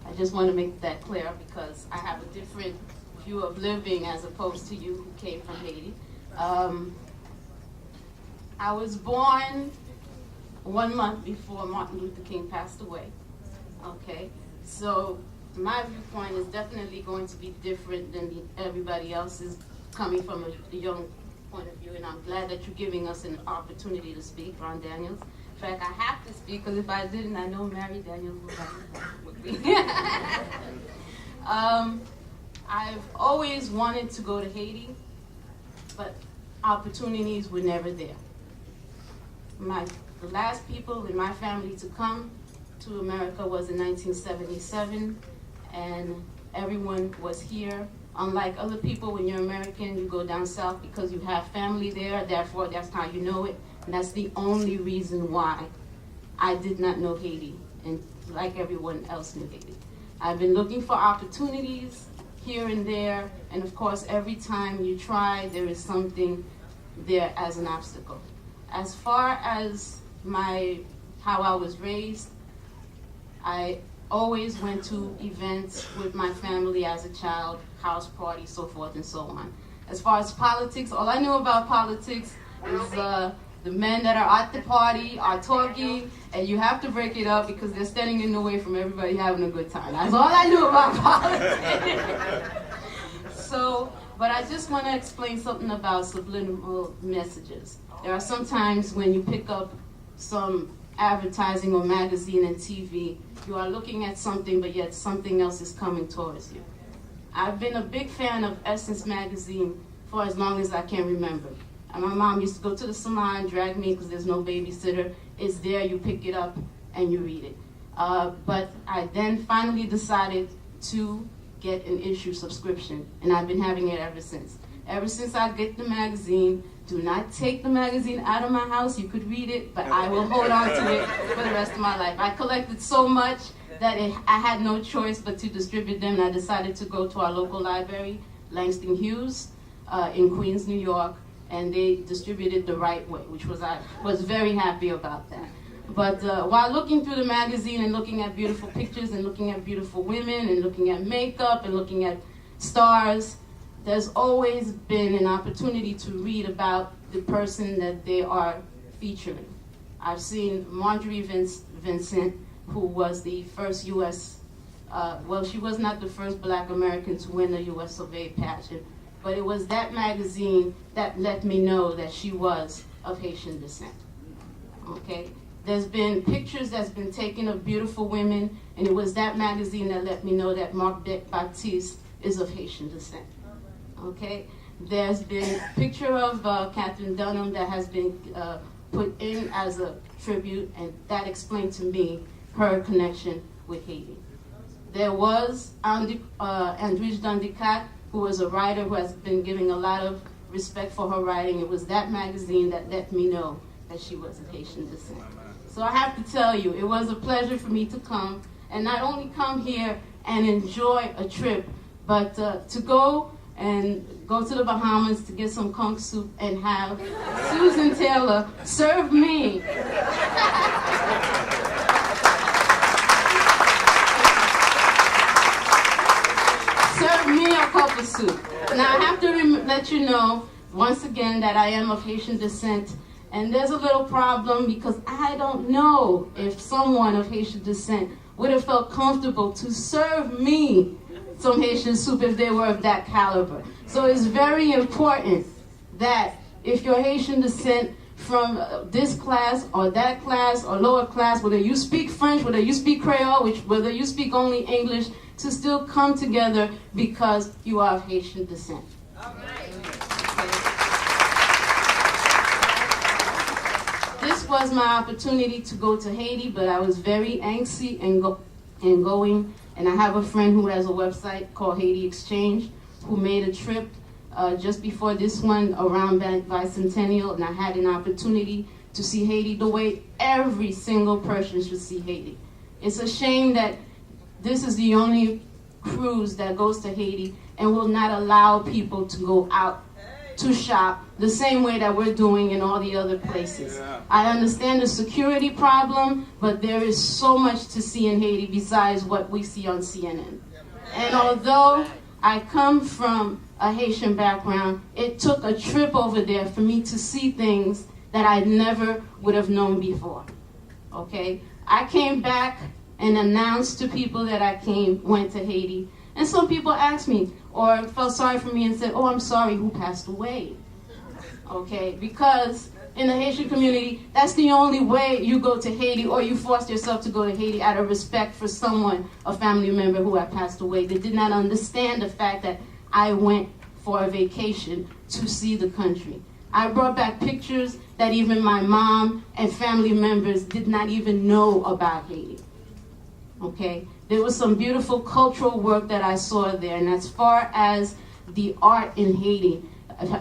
I just want to make that clear because I have a different view of living as opposed to you who came from Haiti. I was born 1 month before Martin Luther King passed away. Okay, so my viewpoint is definitely going to be different than everybody else's, coming from a young point of view, and I'm glad that you're giving us an opportunity to speak, Ron Daniels. In fact, I have to speak because if I didn't, I know Mary Daniels would be. I've always wanted to go to Haiti, but opportunities were never there. The last people in my family to come to America was in 1977, and everyone was here. Unlike other people, when you're American, you go down south because you have family there, therefore that's how you know it. And that's the only reason why I did not know Haiti, and like everyone else knew Haiti. I've been looking for opportunities here and there, and of course every time you try, there is something there as an obstacle. As far as how I was raised, I always went to events with my family as a child, house parties, so forth and so on. As far as politics, all I knew about politics is the men that are at the party are talking, and you have to break it up because they're standing in the way from everybody having a good time. That's all I knew about politics. But I just want to explain something about subliminal messages. There are some times when you pick up some advertising or magazine and TV, you are looking at something, but yet something else is coming towards you. I've been a big fan of Essence magazine for as long as I can remember. And my mom used to go to the salon, drag me because there's no babysitter. It's there, you pick it up and you read it. But I then finally decided to get an issue subscription, and I've been having it ever since. Ever since I get the magazine, do not take the magazine out of my house. You could read it, but I will hold on to it for the rest of my life. I collected so much that I had no choice but to distribute them, and I decided to go to our local library, Langston Hughes, in Queens, New York, and they distributed the right way, which I was very happy about that. But while looking through the magazine and looking at beautiful pictures and looking at beautiful women and looking at makeup and looking at stars, there's always been an opportunity to read about the person that they are featuring. I've seen Marjorie Vincent, who was the first U.S., she was not the first Black American to win the U.S. Survey pageant, but it was that magazine that let me know that she was of Haitian descent. Okay? There's been pictures that's been taken of beautiful women, and it was that magazine that let me know that Mark Baptiste is of Haitian descent. Okay? There's been a picture of Catherine Dunham that has been put in as a tribute, and that explained to me her connection with Haiti. There was Andrige Dandicat, who was a writer who has been giving a lot of respect for her writing. It was that magazine that let me know that she was of Haitian descent. So I have to tell you, it was a pleasure for me to come, and not only come here and enjoy a trip, but to go to the Bahamas to get some conch soup and have Susan Taylor serve me. Serve me a cup of soup. Now I have to let you know, once again, that I am of Haitian descent. And there's a little problem because I don't know if someone of Haitian descent would have felt comfortable to serve me some Haitian soup if they were of that caliber. So it's very important that if you're Haitian descent from this class or that class or lower class, whether you speak French, whether you speak Creole, whether you speak only English, to still come together because you are of Haitian descent. This was my opportunity to go to Haiti, but I was very angsty in going. And I have a friend who has a website called Haiti Exchange, who made a trip just before this one around bicentennial, and I had an opportunity to see Haiti the way every single person should see Haiti. It's a shame that this is the only cruise that goes to Haiti and will not allow people to go out to shop the same way that we're doing in all the other places. I understand the security problem, but there is so much to see in Haiti besides what we see on CNN. And although I come from a Haitian background, it took a trip over there for me to see things that I never would have known before. Okay? I came back and announced to people that I went to Haiti. And some people asked me or felt sorry for me and said, "Oh, I'm sorry, who passed away?" Okay, because in the Haitian community, that's the only way you go to Haiti, or you force yourself to go to Haiti out of respect for someone, a family member who had passed away. They did not understand the fact that I went for a vacation to see the country. I brought back pictures that even my mom and family members did not even know about Haiti. Okay? There was some beautiful cultural work that I saw there, and as far as the art in Haiti,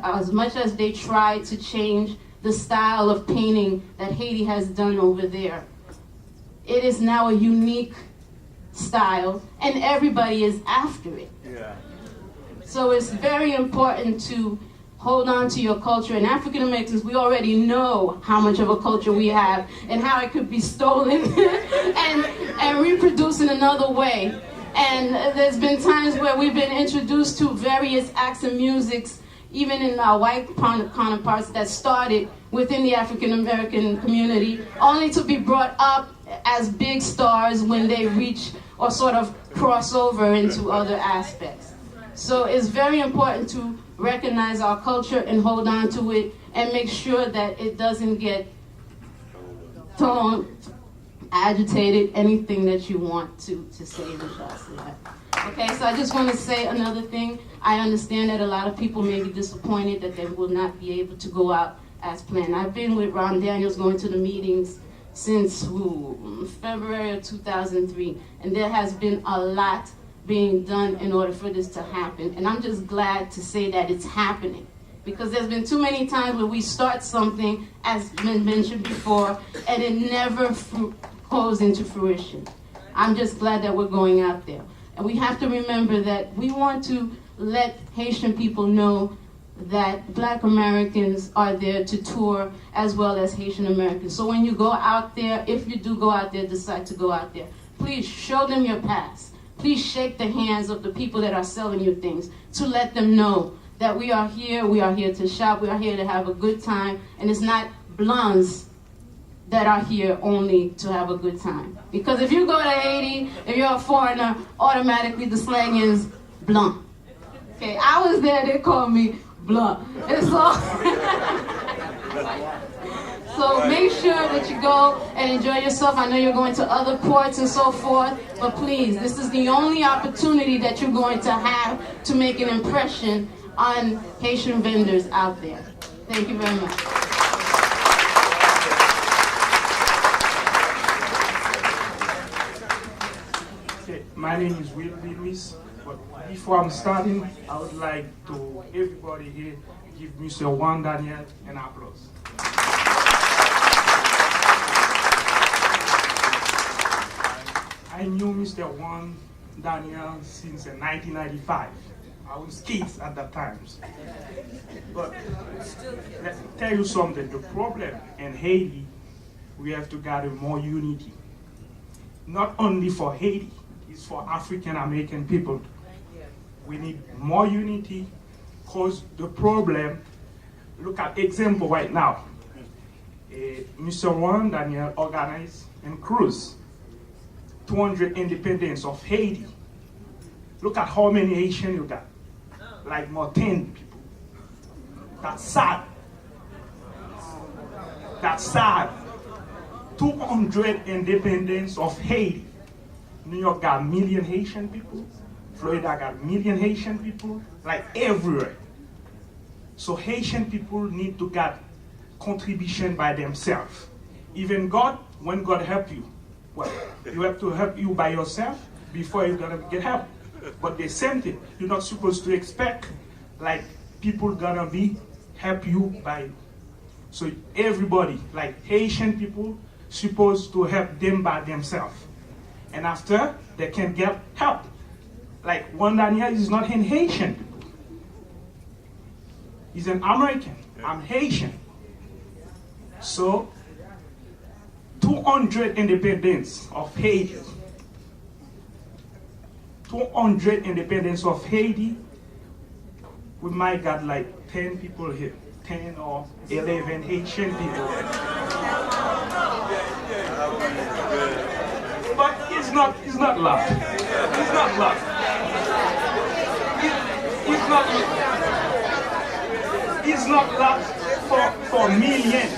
as much as they tried to change the style of painting that Haiti has done over there, it is now a unique style, and everybody is after it. Yeah. So it's very important to hold on to your culture. And African Americans, we already know how much of a culture we have and how it could be stolen and reproduced in another way. And there's been times where we've been introduced to various acts and musics, even in our white counterparts, that started within the African American community, only to be brought up as big stars when they reach or sort of cross over into other aspects. So it's very important to recognize our culture and hold on to it and make sure that it doesn't get thrown, agitated, anything that you want to say in the Okay, so I just want to say another thing. I understand that a lot of people may be disappointed that they will not be able to go out as planned. I've been with Ron Daniels going to the meetings since February of 2003, and there has been a lot being done in order for this to happen. And I'm just glad to say that it's happening, because there's been too many times where we start something, as been mentioned before, and it never goes into fruition. I'm just glad that we're going out there. And we have to remember that we want to let Haitian people know that Black Americans are there to tour as well as Haitian Americans. So when you go out there, if you do go out there, decide to go out there, please show them your pass. Please shake the hands of the people that are selling you things to let them know that we are here to shop, we are here to have a good time, and it's not blondes that are here only to have a good time. Because if you go to Haiti, if you're a foreigner, automatically the slang is blanc. Okay, I was there, they called me blanc. And so So make sure that you go and enjoy yourself. I know you're going to other ports and so forth, but please, this is the only opportunity that you're going to have to make an impression on Haitian vendors out there. Thank you very much. Okay, my name is Will Luis, but before I'm starting, I would like to everybody here give Mr. Juan Daniel an applause. I knew Mr. Juan Daniel since 1995. I was kids at that time. But let me tell you something. The problem in Haiti, we have to gather more unity. Not only for Haiti, it's for African American people. We need more unity because the problem, look at example right now. Mr. Juan Daniel organized and cruised 200 independence of Haiti. Look at how many Haitians you got. Like more 10 people. That's sad. That's sad. 200 independence of Haiti. New York got a million Haitian people. Florida got a million Haitian people. Like everywhere. So Haitian people need to get contribution by themselves. Even God, when God help you, well, you have to help you by yourself before you're gonna get help. But the same thing, you're not supposed to expect like people gonna be help you by you. So everybody, like Haitian people, supposed to help them by themselves. And after, they can get help. Like Juan Daniel is not an Haitian people. He's an American. I'm Haitian. So 200 independence of Haiti. 200 independence of Haiti. We might got like 10 people here. 10 or 11 Haitian people. But it's not love. It's not love. It's not love for millions.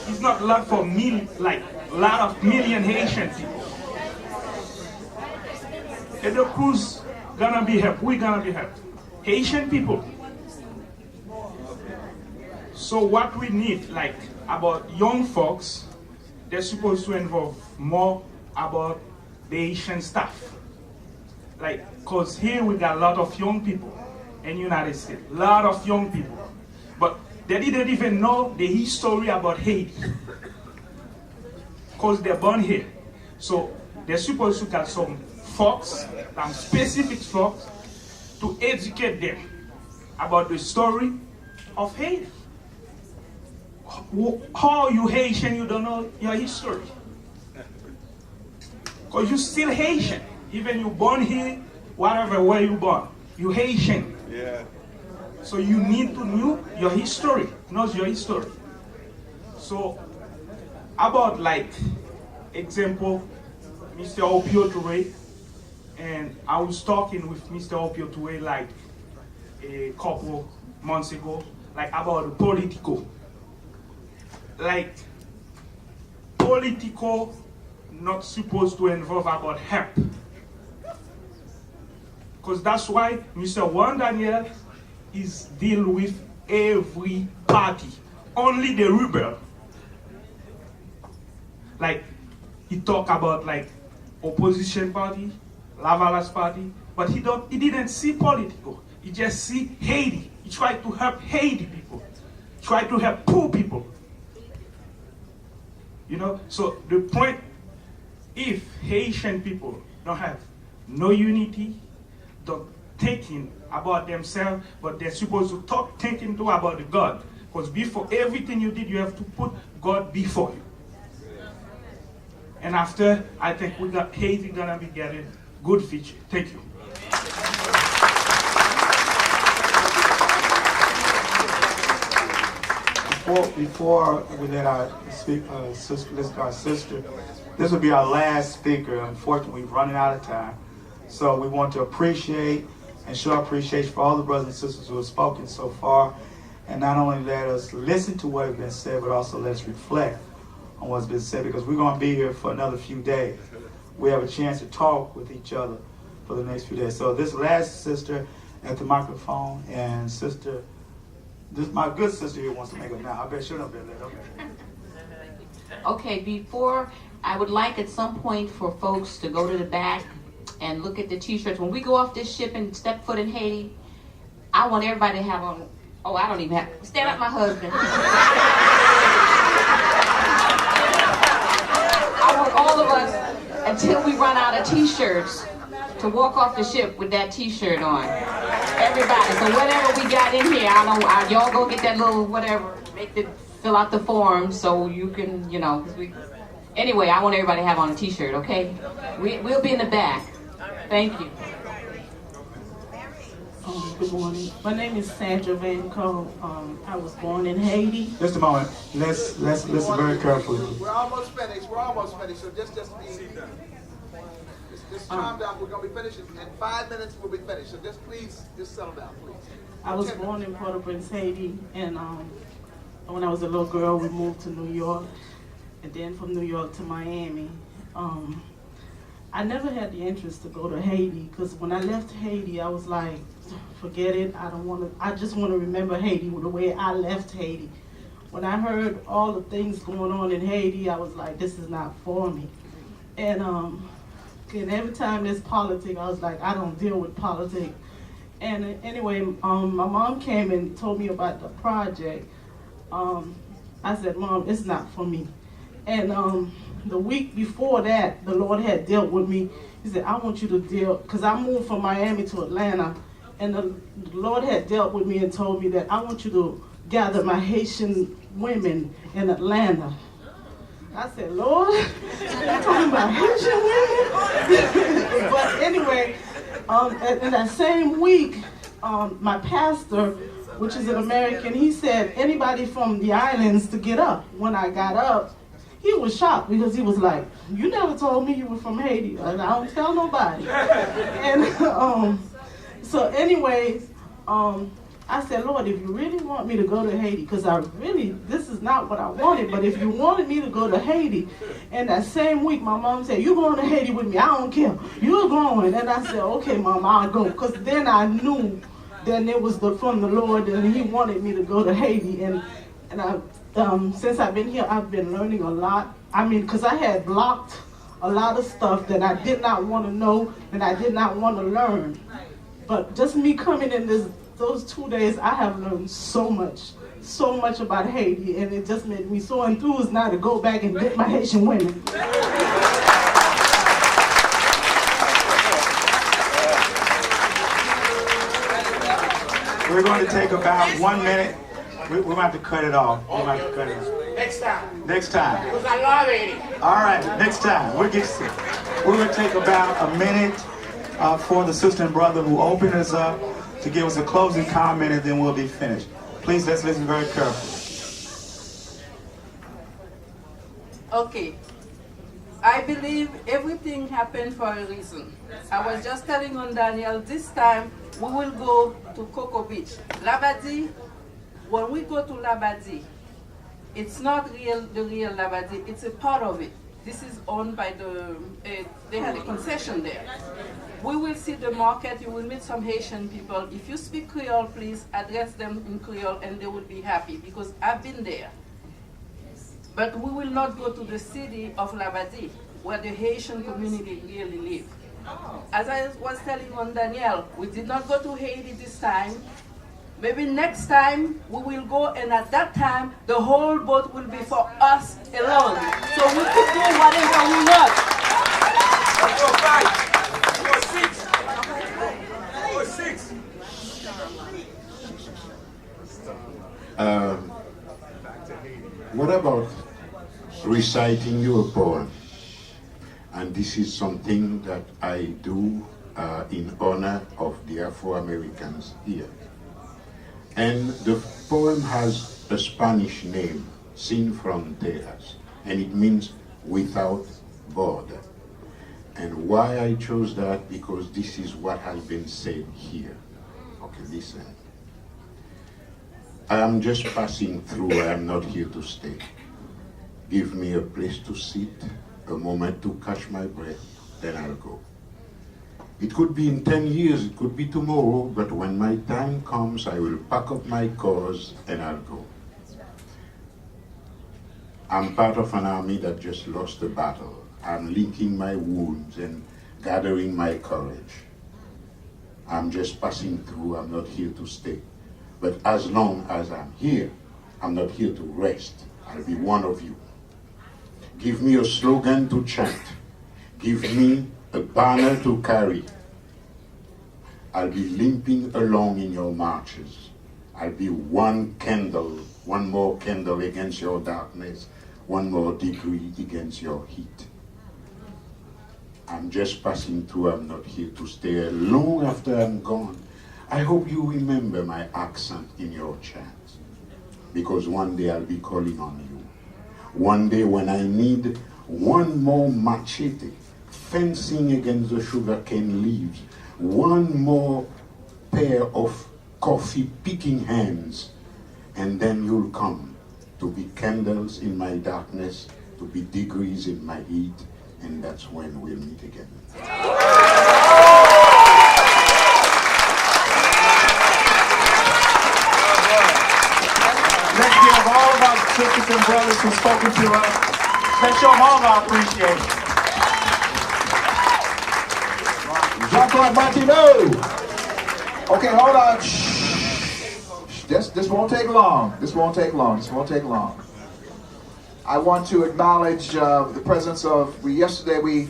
It's not love for like a lot of million Haitian people. And the cruise gonna be helped. We're gonna be helped. Haitian people. So what we need, like about young folks, they're supposed to involve more about the Haitian stuff. Like, cause here we got a lot of young people in the United States, a lot of young people. But they didn't even know the history about Haiti. Cause they're born here. So they're supposed to get some folks, some specific folks, to educate them about the story of Haiti. How you Haitian, you don't know your history. Because you're still Haitian. Even you born here, whatever where you born, you Haitian. Yeah. So you need to know your history, not your history. So about like example, Mr. Opio Touré, and I was talking with Mr. Opio Touré like a couple months ago, like about the political. Like political not supposed to involve about help. Because that's why Mr. Juan Daniel is deal with every party. Only the rebel. Like he talk about like opposition party, Lavalas party, but he didn't see political. He just see Haiti. He tried to help Haiti people. Try to help poor people. You know, so the point, if Haitian people don't have no unity, don't thinking about themselves, but they're supposed to talk thinking too about the God. Because before everything you did, you have to put God before you. And after, I think we got Haiti gonna be getting good future. Thank you. Before we let our listen to our sister, this will be our last speaker. Unfortunately, we're running out of time. So we want to appreciate and show appreciation for all the brothers and sisters who have spoken so far. and not only let us listen to what has been said, but also let us reflect on what's been said, because we're going to be here for another few days. We have a chance to talk with each other for the next few days. So this last sister at the microphone, and sister, this my good sister here wants to make it now. I bet she'll not be there. Okay, before, I would like at some point for folks to go to the back and look at the t-shirts. When we go off this ship and step foot in Haiti, I want everybody to have on, oh, I don't even have, stand up, my husband. I want all of us, until we run out of t-shirts, to walk off the ship with that t-shirt on. Everybody, so whatever we got in here, I don't, y'all go get that little whatever, fill out the form so you can, you know, 'cause anyway, I want everybody to have on a t-shirt, okay? We'll be in the back. Thank you. Good morning. My name is Sandra Van Cole. I was born in Haiti. Just a moment. Let's listen very carefully. We're almost finished. So just calm down. We're gonna be finished in 5 minutes. We'll be finished. So please settle down, please. I was born in Port-au-Prince, Haiti, and when I was a little girl, we moved to New York, and then from New York to Miami. I never had the interest to go to Haiti, because when I left Haiti, I was like, forget it, I just want to remember Haiti the way I left Haiti. When I heard all the things going on in Haiti, I was like, this is not for me. And every time there's politics, I was like, I don't deal with politics. And anyway, my mom came and told me about the project. I said, Mom, it's not for me. And the week before that, the Lord had dealt with me. He said, I want you to deal, because I moved from Miami to Atlanta, and the Lord had dealt with me and told me that I want you to gather my Haitian women in Atlanta. I said, Lord, you're talking about Haitian women? But anyway, in that same week, my pastor, which is an American, he said, anybody from the islands to get up. When I got up, he was shocked, because he was like, you never told me you were from Haiti. And I don't tell nobody. And so anyways, I said, Lord, if you really want me to go to Haiti, because this is not what I wanted, but if you wanted me to go to Haiti, and that same week, my mom said, you going to Haiti with me, I don't care, you're going. And I said, okay, Mom, I'll go, because then I knew that it was from the Lord, and he wanted me to go to Haiti. And since I've been here, I've been learning a lot. I mean, because I had blocked a lot of stuff that I did not want to know, and I did not want to learn. But just me coming in those 2 days, I have learned so much about Haiti, and it just made me so enthused now to go back and get my Haitian women. We're going to take about 1 minute. We're going to have to cut it off. Next time. Because I love Haiti. All right, next time. We're going to take about a minute for the sister and brother who opened us up to give us a closing comment, and then we'll be finished. Please, let's listen very carefully. Okay. I believe everything happened for a reason. I was just telling on Daniel, this time we will go to Cocoa Beach. Labadie, when we go to Labadie, it's not the real Labadie, it's a part of it. This is owned by they had a concession there. We will see the market, you will meet some Haitian people. If you speak Creole, please address them in Creole and they will be happy, because I've been there. But we will not go to the city of Labadie, where the Haitian community really live. As I was telling on Danielle, we did not go to Haiti this time. Maybe next time we will go, and at that time, the whole boat will be for us alone. So we could do whatever we want. Let's go 5. Or 6. Or 6. What about reciting your poem? And this is something that I do in honor of the Afro-Americans here. And the poem has a Spanish name, Sin Fronteras, and it means without border. And why I chose that, because this is what has been said here. Okay, listen. I am just passing through, I am not here to stay. Give me a place to sit, a moment to catch my breath, then I'll go. It could be in 10 years, it could be tomorrow, but when my time comes, I will pack up my cause and I'll go. I'm part of an army that just lost a battle. I'm licking my wounds and gathering my courage. I'm just passing through, I'm not here to stay. But as long as I'm here, I'm not here to rest. I'll be one of you. Give me a slogan to chant. Give me a banner to carry. I'll be limping along in your marches. I'll be one candle, one more candle against your darkness, one more degree against your heat. I'm just passing through, I'm not here to stay. Long after I'm gone, I hope you remember my accent in your chant, because one day I'll be calling on you. One day when I need one more machete, fencing against the sugarcane leaves, one more pair of coffee picking hands, and then you'll come to be candles in my darkness, to be degrees in my heat, and that's when we'll meet again. Let's give all of our sisters and brothers who've spoken to us, let's show them all of our appreciation. Jean-Claude Martineau. Okay, hold on. Shh. This won't take long. This won't take long. This won't take long. I want to acknowledge the presence of, yesterday we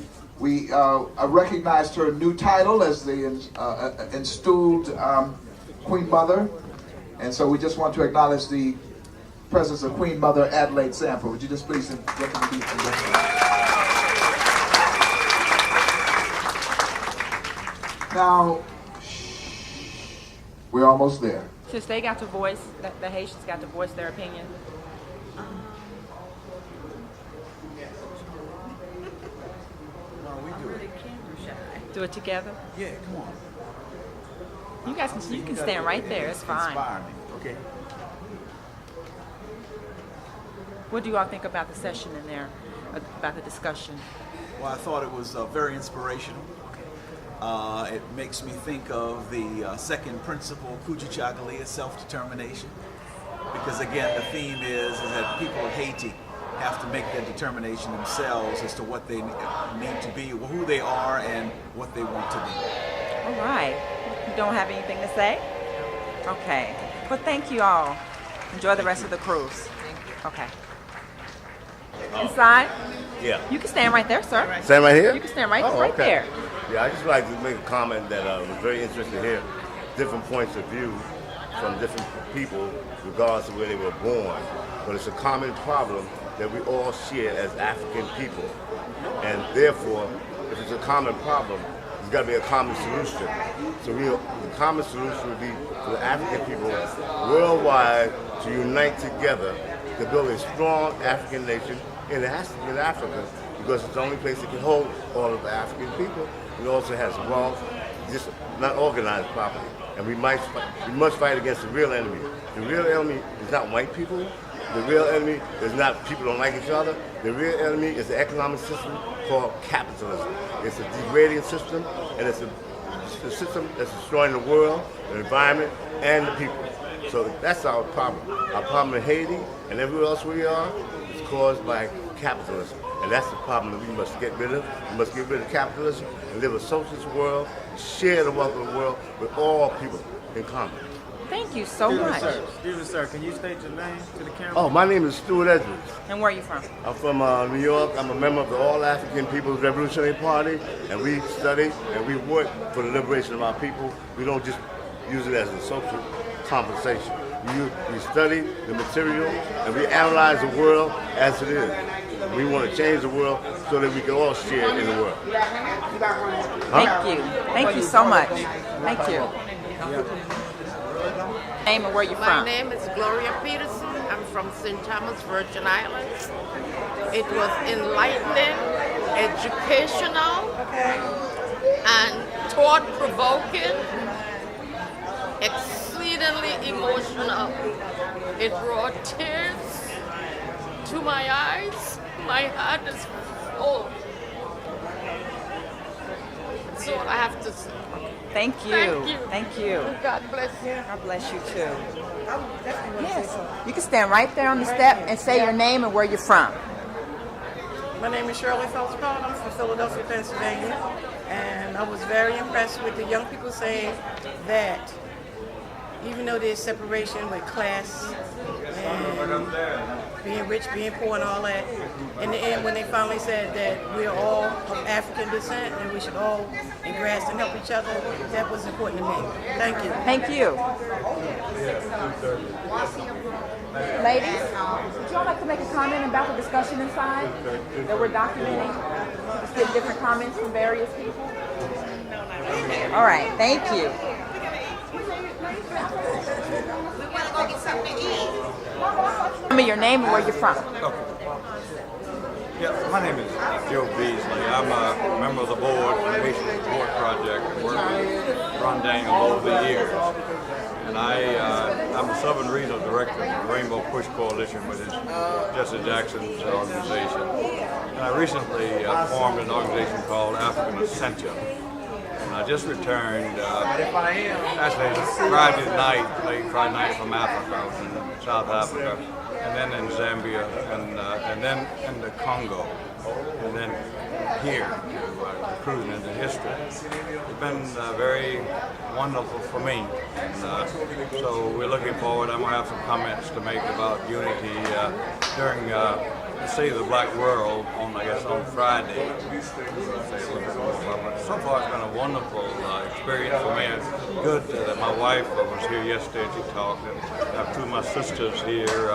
recognized her new title as the installed Queen Mother. And so we just want to acknowledge the presence of Queen Mother Adelaide Sanford. Would you just please recognize? Now, we're almost there. Since they got to voice, the Haitians got to voice their opinion. Do it together? Yeah, come on. You guys can stand right there. It's fine. Inspire me. Okay. What do you all think about the session in there, about the discussion? Well, I thought it was very inspirational. It makes me think of the second principle, Kujichagulia, self-determination. Because again, the theme is that people of Haiti have to make their determination themselves as to what they need to be, who they are, and what they want to be. All right. You don't have anything to say? Okay. Well, thank you all. Enjoy the rest of the cruise. Okay. Inside? Yeah. You can stand right there, sir. Stand right here? You can stand right okay. there. Yeah, I just like to make a comment that I was very interested to hear different points of view from different people regardless of where they were born. But it's a common problem that we all share as African people. And therefore, if it's a common problem, there's got to be a common solution. So the common solution would be for the African people worldwide to unite together to build a strong African nation, and it has to be in Africa because it's the only place that can hold all of the African people. It also has wealth, just not organized properly. And we must fight against the real enemy. The real enemy is not white people. The real enemy is not people who don't like each other. The real enemy is the economic system called capitalism. It's a degrading system, and it's a system that's destroying the world, the environment, and the people. So that's our problem. Our problem in Haiti and everywhere else we are is caused by capitalism. And that's the problem that we must get rid of. We must get rid of capitalism and live a socialist world, share the wealth of the world with all people in common. Thank you so much. Excuse me, sir. Can you state your name to the camera? Oh, my name is Stuart Edwards. And where are you from? I'm from New York. I'm a member of the All African People's Revolutionary Party, and we study and we work for the liberation of our people. We don't just use it as a social compensation. We study the material and we analyze the world as it is. We want to change the world so that we can all share in the world. Thank you. Thank you so much. Thank you. Name and where you from? My name is Gloria Peterson. I'm from St. Thomas, Virgin Islands. It was enlightening, educational, and thought-provoking, exceedingly exceedingly emotional. It brought tears to my eyes. My heart is full. That's all I have to say. Thank you. Thank you. Thank you. God bless you. God bless you too. Yes. You can stand right there on the step and say your name and where you're from. My name is Shirley Phelps-Pound. I'm from Philadelphia, Pennsylvania. And I was very impressed with the young people saying that even though there's separation with class and being rich, being poor and all that, in the end when they finally said that we're all of African descent and we should all grasp and help each other, that was important to me. Thank you. Thank you. Ladies, would y'all like to make a comment about the discussion inside that we're documenting? Just get different comments from various people? All right, thank you. Tell me your name and where you're from. Yeah, my name is Joe Beasley. I'm a member of the board for the Haitian Support Project. I've worked with Ron Daniel over the years. And I'm the Southern Regional Director of the Rainbow Push Coalition, which is Jesse Jackson's organization. And I recently formed an organization called African Ascension. And I just returned, actually Friday night, late Friday night from Africa. I was in South Africa, and then in Zambia, and then in the Congo, and then here, cruising into history. It's been very wonderful for me. And, so we're looking forward. I'm going to have some comments to make about unity during the State of the Black World on, I guess, on Friday. So far, it's been a wonderful experience for me. It's good that my wife was here yesterday and she talked, and I have two of my sisters here.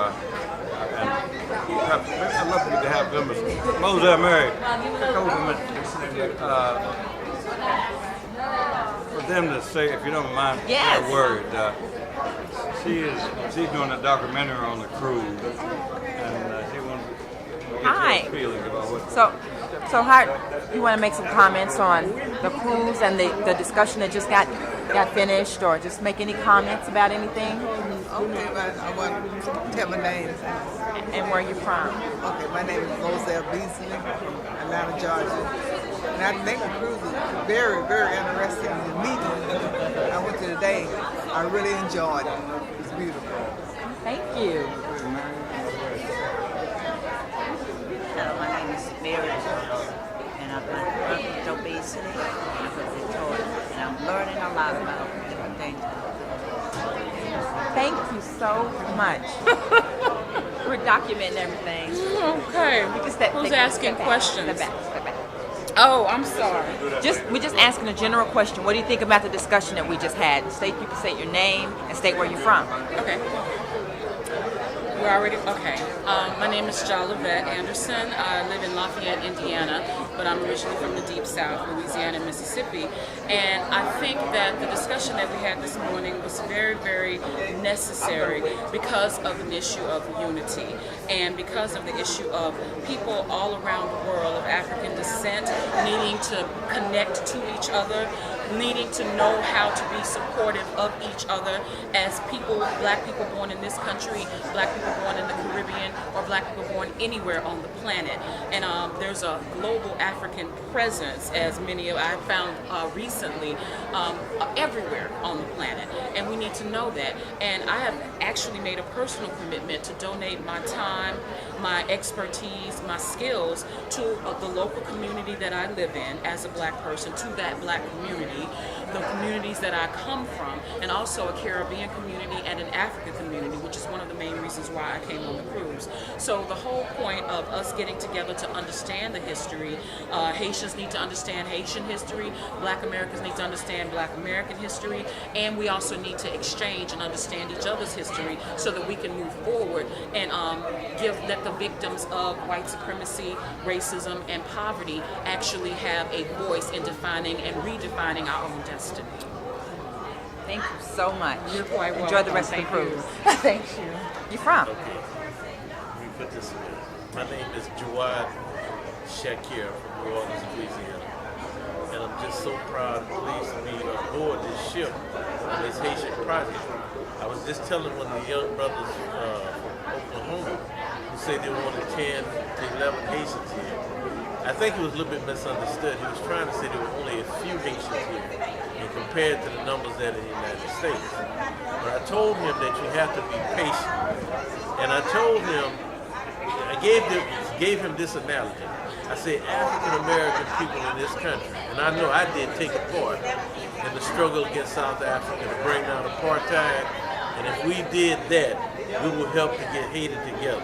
And I'd love to have them as Moselle Mary. For them to say, if you don't mind, a word. She's doing a documentary on the cruise, and she wants to get your feelings about what. So how you want to make some comments on the cruise and the discussion that just got finished, or just make any comments about anything? Okay, I want to tell my name. And where you're from. Okay, my name is Moselle Beasley from Atlanta, Georgia. And I think the cruise is very, very interesting to me. I went to the day. I really enjoyed it. It's beautiful. Thank you. Hello, my name is Mary, and I'm from Beasley. I'm from Victoria, and I'm learning a lot about different things. Thank you so much. We're documenting everything. Okay. Who's asking questions? Step back. Oh, I'm sorry. We're just asking a general question. What do you think about the discussion that we just had? You can state your name and state where you're from. Okay. We're already, okay. My name is Jalivette Anderson. I live in Lafayette, Indiana, but I'm originally from the Deep South, Louisiana and Mississippi. And I think that the discussion that we had this morning was very, very necessary because of an issue of unity and because of the issue of people all around the world of African descent needing to connect to each other, needing to know how to be supportive of each other as people, black people born in this country, black people born in the Caribbean, or black people born anywhere on the planet. And there's a global African presence, as many of I found recently, everywhere on the planet. And we need to know that. And I have actually made a personal commitment to donate my time, my expertise, my skills to the local community that I live in as a black person, to that black community, the communities that I come from, and also a Caribbean community and an African community, which is one of the main reasons why I came on the cruise. So the whole point of us getting together to understand the history, Haitians need to understand Haitian history, black Americans need to understand black American history, and we also need to exchange and understand each other's history so that we can move forward and let the victims of white supremacy, racism, and poverty actually have a voice in defining and redefining our own destiny. Thank you so much. You're quite welcome. Enjoy the rest of the cruise. Thank you. You from? Okay. Let me put this in. My name is Jawad Shakir from New Orleans, Louisiana. And I'm just so proud and pleased to be aboard this ship on this Haitian project. I was just telling one of the young brothers from Oklahoma who said they wanted 10 to 11 Haitians here. I think he was a little bit misunderstood. He was trying to say there were only a few Haitians here, and compared to the numbers that are in the United States. But I told him that you have to be patient. And I told him, I gave him this analogy. I said, African American people in this country, and I know I did take a part in the struggle against South Africa to bring down apartheid, and if we did that, we will help to get Haiti together.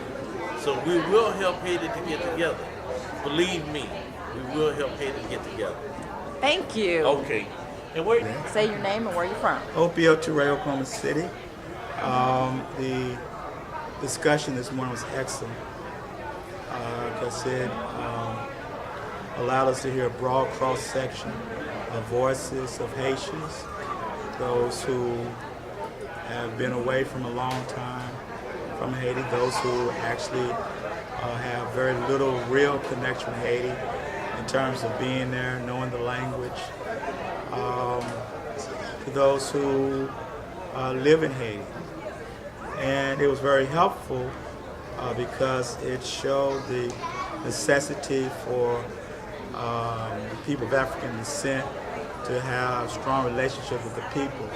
So we will help Haiti to get together. Believe me, we will help Haiti to get together. Thank you. Okay. And wait. Say your name and where you're from. Opio Toure, Oklahoma City. The discussion this morning was excellent. Like I said, allowed us to hear a broad cross-section of voices of Haitians, those who have been away from a long time from Haiti, those who actually have very little real connection with Haiti in terms of being there, knowing the language, to those who live in Haiti. And it was very helpful because it showed the necessity for people of African descent to have strong relationships with the people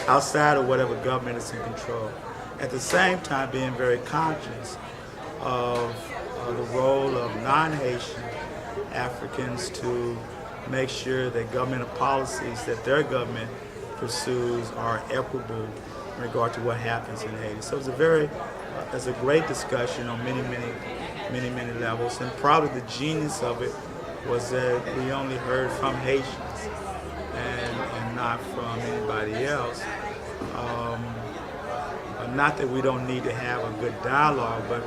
outside of whatever government is in control. At the same time, being very conscious of the role of non-Haitian Africans to make sure that governmental policies that their government pursues are equitable in regard to what happens in Haiti. So it's a great discussion on many levels, and probably the genius of it was that we only heard from Haitians and not from anybody else. Not that we don't need to have a good dialogue, but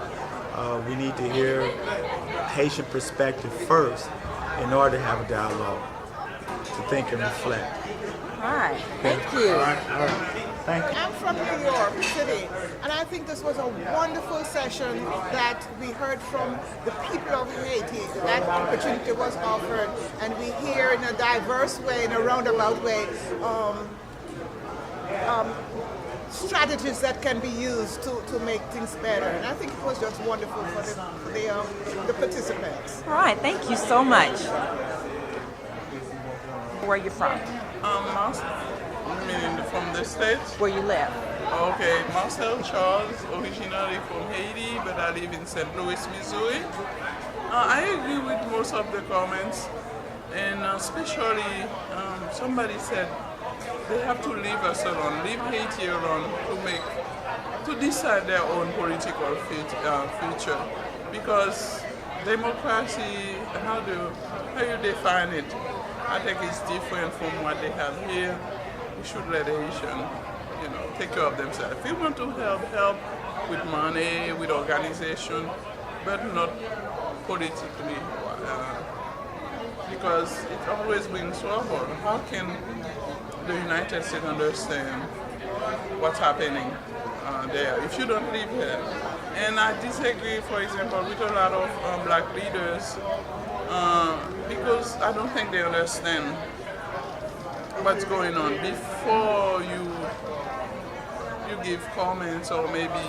we need to hear Haitian perspective first in order to have a dialogue, to think and reflect. All right, thank you. All right. Thank you. I'm from New York City, and I think this was a wonderful session that we heard from the people of Haiti. That opportunity was offered, and we hear in a diverse way, in a roundabout way, strategies that can be used to make things better. And I think it was just wonderful for the participants. All right, thank you so much. Where are you from? From the States. Where you live? Okay, Marcel Charles, originally from Haiti, but I live in St. Louis, Missouri. I agree with most of the comments, and especially somebody said they have to leave us alone, leave Haiti alone to decide their own political future, because democracy, how you define it, I think it's different from what they have here. We should let Haitians, take care of themselves. If we want to help with money, with organization, but not politically, because it always brings trouble. How can the United States understand what's happening there if you don't live there? And I disagree, for example, with a lot of black leaders because I don't think they understand what's going on. Before you give comments or maybe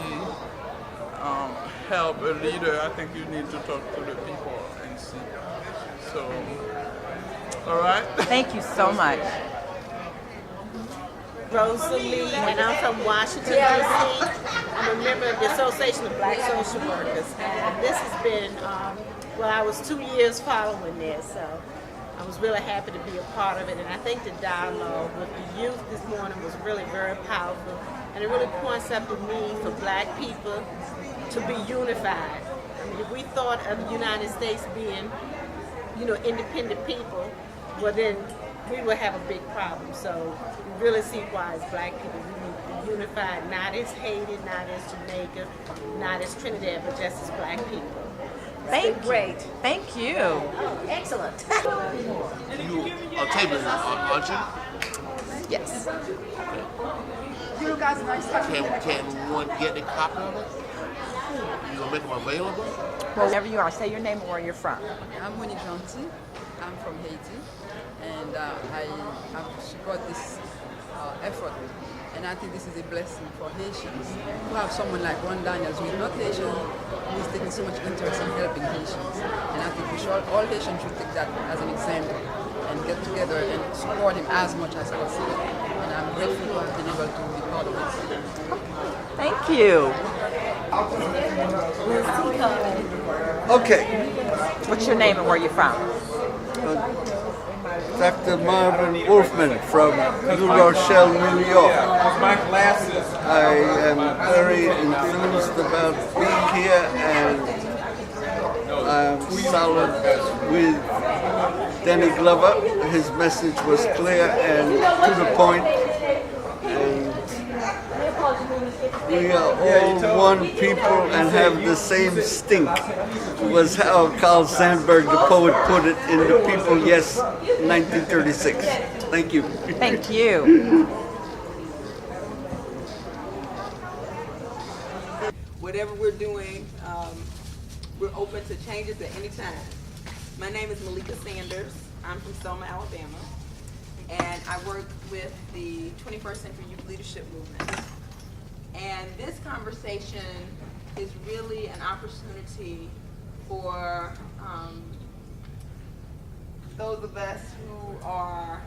help a leader, I think you need to talk to the people and see. So, all right? Thank you so much. Rosalie, and I'm from Washington, D.C. I'm a member of the Association of Black Social Workers. And this has been, I was 2 years following this, so I was really happy to be a part of it. And I think the dialogue with the youth this morning was really very powerful. And it really points up the need for black people to be unified. I mean, if we thought of the United States being, independent people, well then we would have a big problem. So we really see why as black people we need to be unified, not as Haiti, not as Jamaica, not as Trinidad, but just as black people. Great. Thank you. Oh, excellent. You are tabling, aren't you? Yes. Can one get a copy of it? You gonna make them available? Well, wherever you are, say your name and where you're from. I'm Monique Gentil. I'm from Haiti, and I support this effort. And I think this is a blessing for Haitians to have someone like Ron Daniels, who is not Haitian, who is taking so much interest in helping Haitians. And I think all Haitians should take that as an example and get together and support him as much as possible. And I'm grateful to have been able to be part of this. Thank you. Okay. What's your name and where you're from? Dr. Marvin Wolfman from New Rochelle, New York. I am very enthused about being here, and I'm solid with Danny Glover. His message was clear and to the point. And we are all one people and have the same stink, was how Carl Sandburg, the poet, put it in The People, Yes, 1936. Thank you. Thank you. Whatever we're doing, we're open to changes at any time. My name is Malika Sanders. I'm from Selma, Alabama, and I work with the 21st Century Youth Leadership Movement. And this conversation is really an opportunity for those of us who are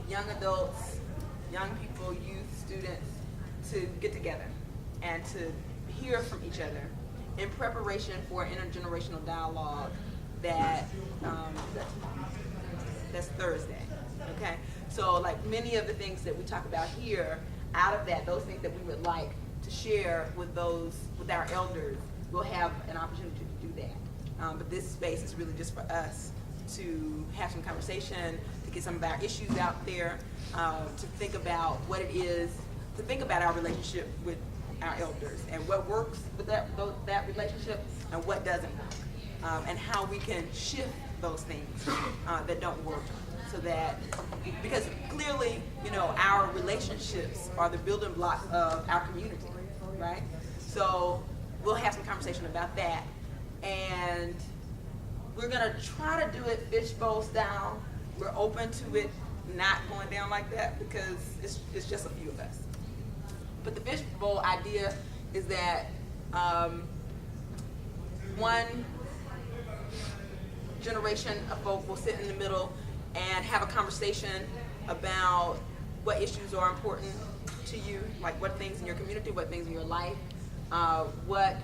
young adults, young people, youth, students, to get together and to hear from each other in preparation for intergenerational dialogue that that's Thursday. Okay, so like many of the things that we talk about here, out of that, those things that we would like to share with our elders, we'll have an opportunity to do that. But this space is really just for us to have some conversation, to get some of our issues out there, to think about what it is, to think about our relationship with our elders and what works with that relationship and what doesn't work, and how we can shift those things that don't work. So that, because clearly, our relationships are the building blocks of our community, right? So we'll have some conversation about that, and we're gonna try to do it fishbowl style. We're open to it not going down like that because it's just a few of us. But the fishbowl idea is that one generation of folk will sit in the middle and have a conversation about what issues are important to you, like what things in your community, what things in your life, what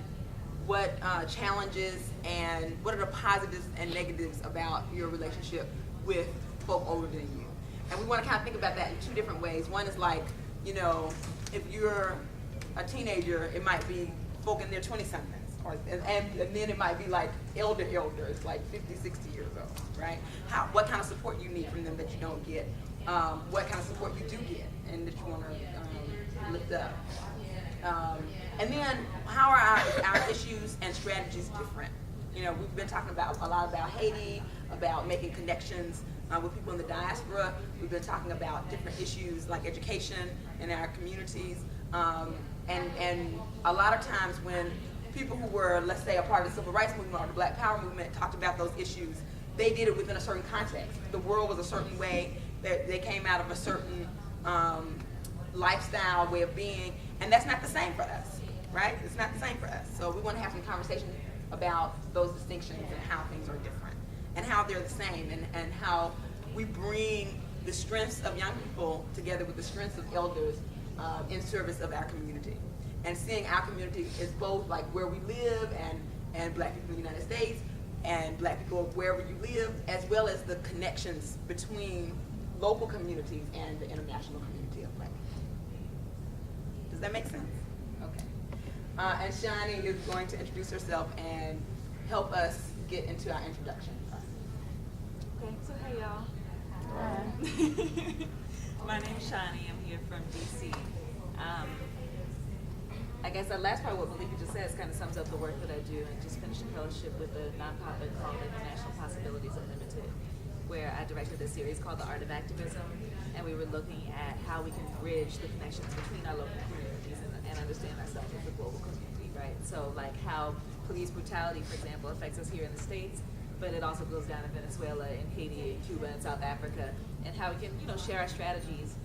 challenges and what are the positives and negatives about your relationship with folk older than you. And we want to kind of think about that in two different ways. One is like, if you're a teenager, it might be folk in their 20-somethings. And then it might be like elders, like 50, 60 years old, right? What kind of support you need from them that you don't get, what kind of support you do get and that you want to lift up. And then how are our issues and strategies different? We've been talking a lot about Haiti, about making connections with people in the diaspora. We've been talking about different issues like education in our communities. And a lot of times when people who were, let's say, a part of the civil rights movement or the Black Power movement talked about those issues, they did it within a certain context. The world was a certain way, they came out of a certain lifestyle, way of being, and that's not the same for us, right? It's not the same for us. So we want to have some conversation about those distinctions and how things are different and how they're the same, and how we bring the strengths of young people together with the strengths of elders in service of our community. And seeing our community is both like where we live and Black people in the United States and Black people wherever you live, as well as the connections between local communities and the international community of Black people. Does that make sense? Okay. And Shani is going to introduce herself and help us get into our introduction. Okay, so hey y'all. My name's Shani. I'm here from DC. I guess that last part of what Malika just says kind of sums up the work that I do, and just finished a fellowship with a nonprofit called International Possibilities Unlimited, where I directed a series called The Art of Activism, and we were looking at how we can bridge the connections between our local communities and understand ourselves as a global community, right? So like how police brutality, for example, affects us here in the States, but it also goes down to Venezuela and Haiti and Cuba and South Africa, and how we can, share our strategies.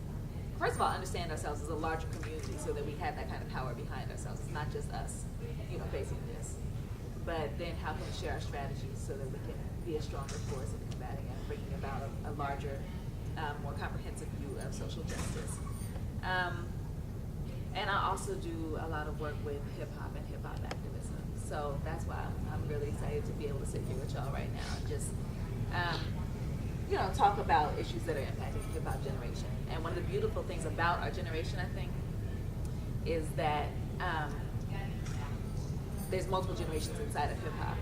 First of all, understand ourselves as a larger community so that we have that kind of power behind ourselves. It's not just us, facing this. But then how can we share our strategies so that we can be a stronger force in combating and bringing about a larger, more comprehensive view of social justice. And I also do a lot of work with hip-hop and hip-hop activism. So that's why I'm really excited to be able to sit here with y'all right now and just, talk about issues that are impacting the hip-hop generation. And one of the beautiful things about our generation, I think, is that there's multiple generations inside of hip-hop.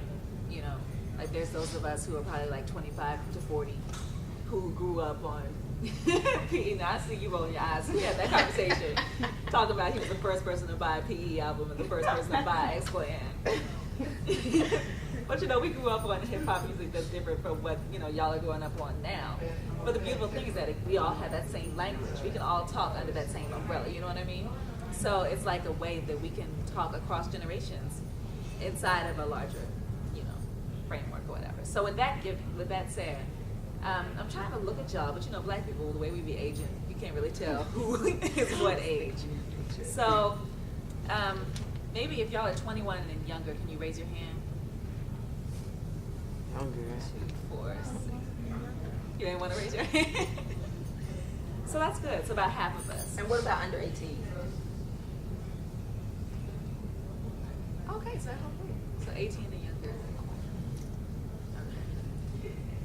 Like there's those of us who are probably like 25 to 40 who grew up on PE. Now I see you rolling your eyes. We had that conversation. Talk about he was the first person to buy a PE album and the first person to buy X-Clan. But we grew up on hip hop music that's different from what y'all are growing up on now. But the beautiful thing is that we all have that same language. We can all talk under that same umbrella. You know what I mean? So it's like a way that we can talk across generations inside of a larger, framework or whatever. So with that said, I'm trying to look at y'all, but black people, the way we be aging, you can't really tell who is what age. So maybe if y'all are 21 and younger, can you raise your hand? Younger. 2, 4, 6. You didn't want to raise your hand? So that's good. So about half of us. And what about under 18? Okay, so 18 and younger.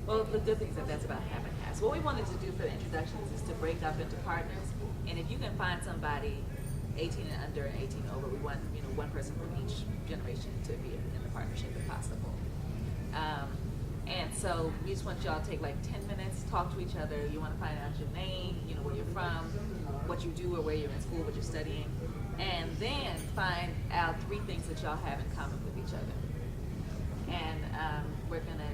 Well, the good thing is that that's about half and half. So what we wanted to do for the introductions is to break up into partners. And if you can find somebody 18 and under and 18 over, we want one person from each generation to be in the partnership if possible. And so we just want y'all to take like 10 minutes, talk to each other. You want to find out your name, where you're from, what you do or where you're in school, what you're studying. And then find out 3 things that y'all have in common with each other. And we're going to,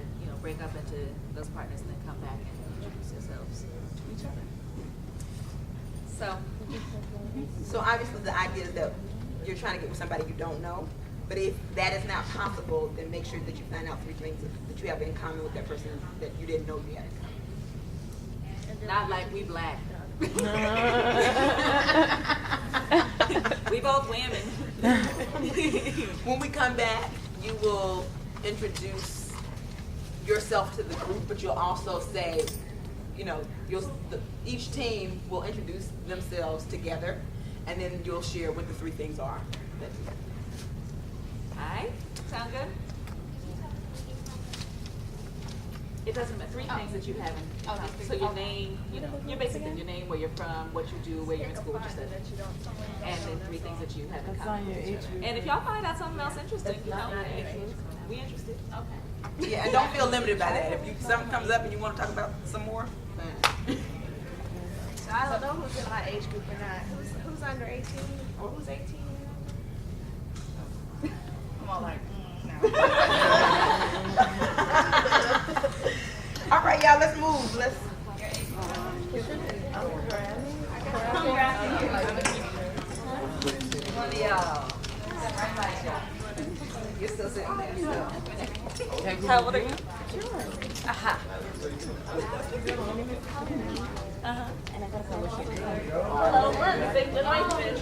break up into those partners and then come back and introduce yourselves to each other. So obviously the idea is that you're trying to get with somebody you don't know, but if that is not possible, then make sure that you find out 3 things that you have in common with that person that you didn't know you had in common. Not like we black. We both women. When we come back, you will introduce yourself to the group, but you'll also say, each team will introduce themselves together, and then you'll share what the 3 things are. All right, sound good? It doesn't matter. 3 things that you have in common. So your name, you're basically your name, where you're from, what you do, where you're in school, what you study, and then 3 things that you have in common with each other. And if y'all find out something else interesting, we interested. Okay. Yeah, and don't feel limited by that. If something comes up and you want to talk about some more, So I don't know who's in my age group or not. Who's under 18 or who's 18? Come on, like, all right, y'all, let's move. Let's. One of y'all. You're still sitting there. How old are you? Aha. Hello, look, big generation.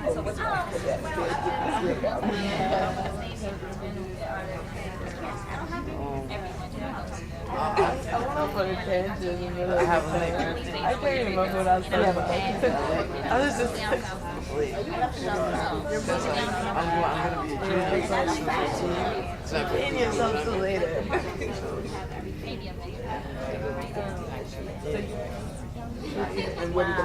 So what's wrong? I have a name. I can't remember what I was talking about. I was just wait. I'm gonna be a junior later. And what do you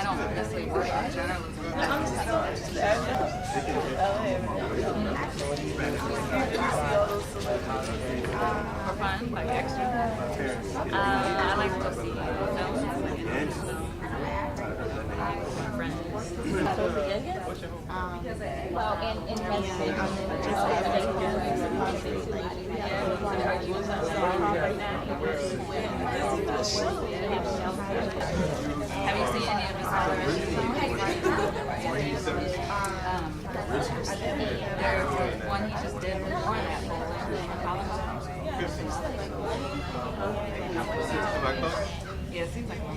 don't necessarily work in journalism. For fun, like extra. I like to go see films, like friends. Well, in Have you seen any of his television? There's one he just did with Warren at Yeah, it seems like one.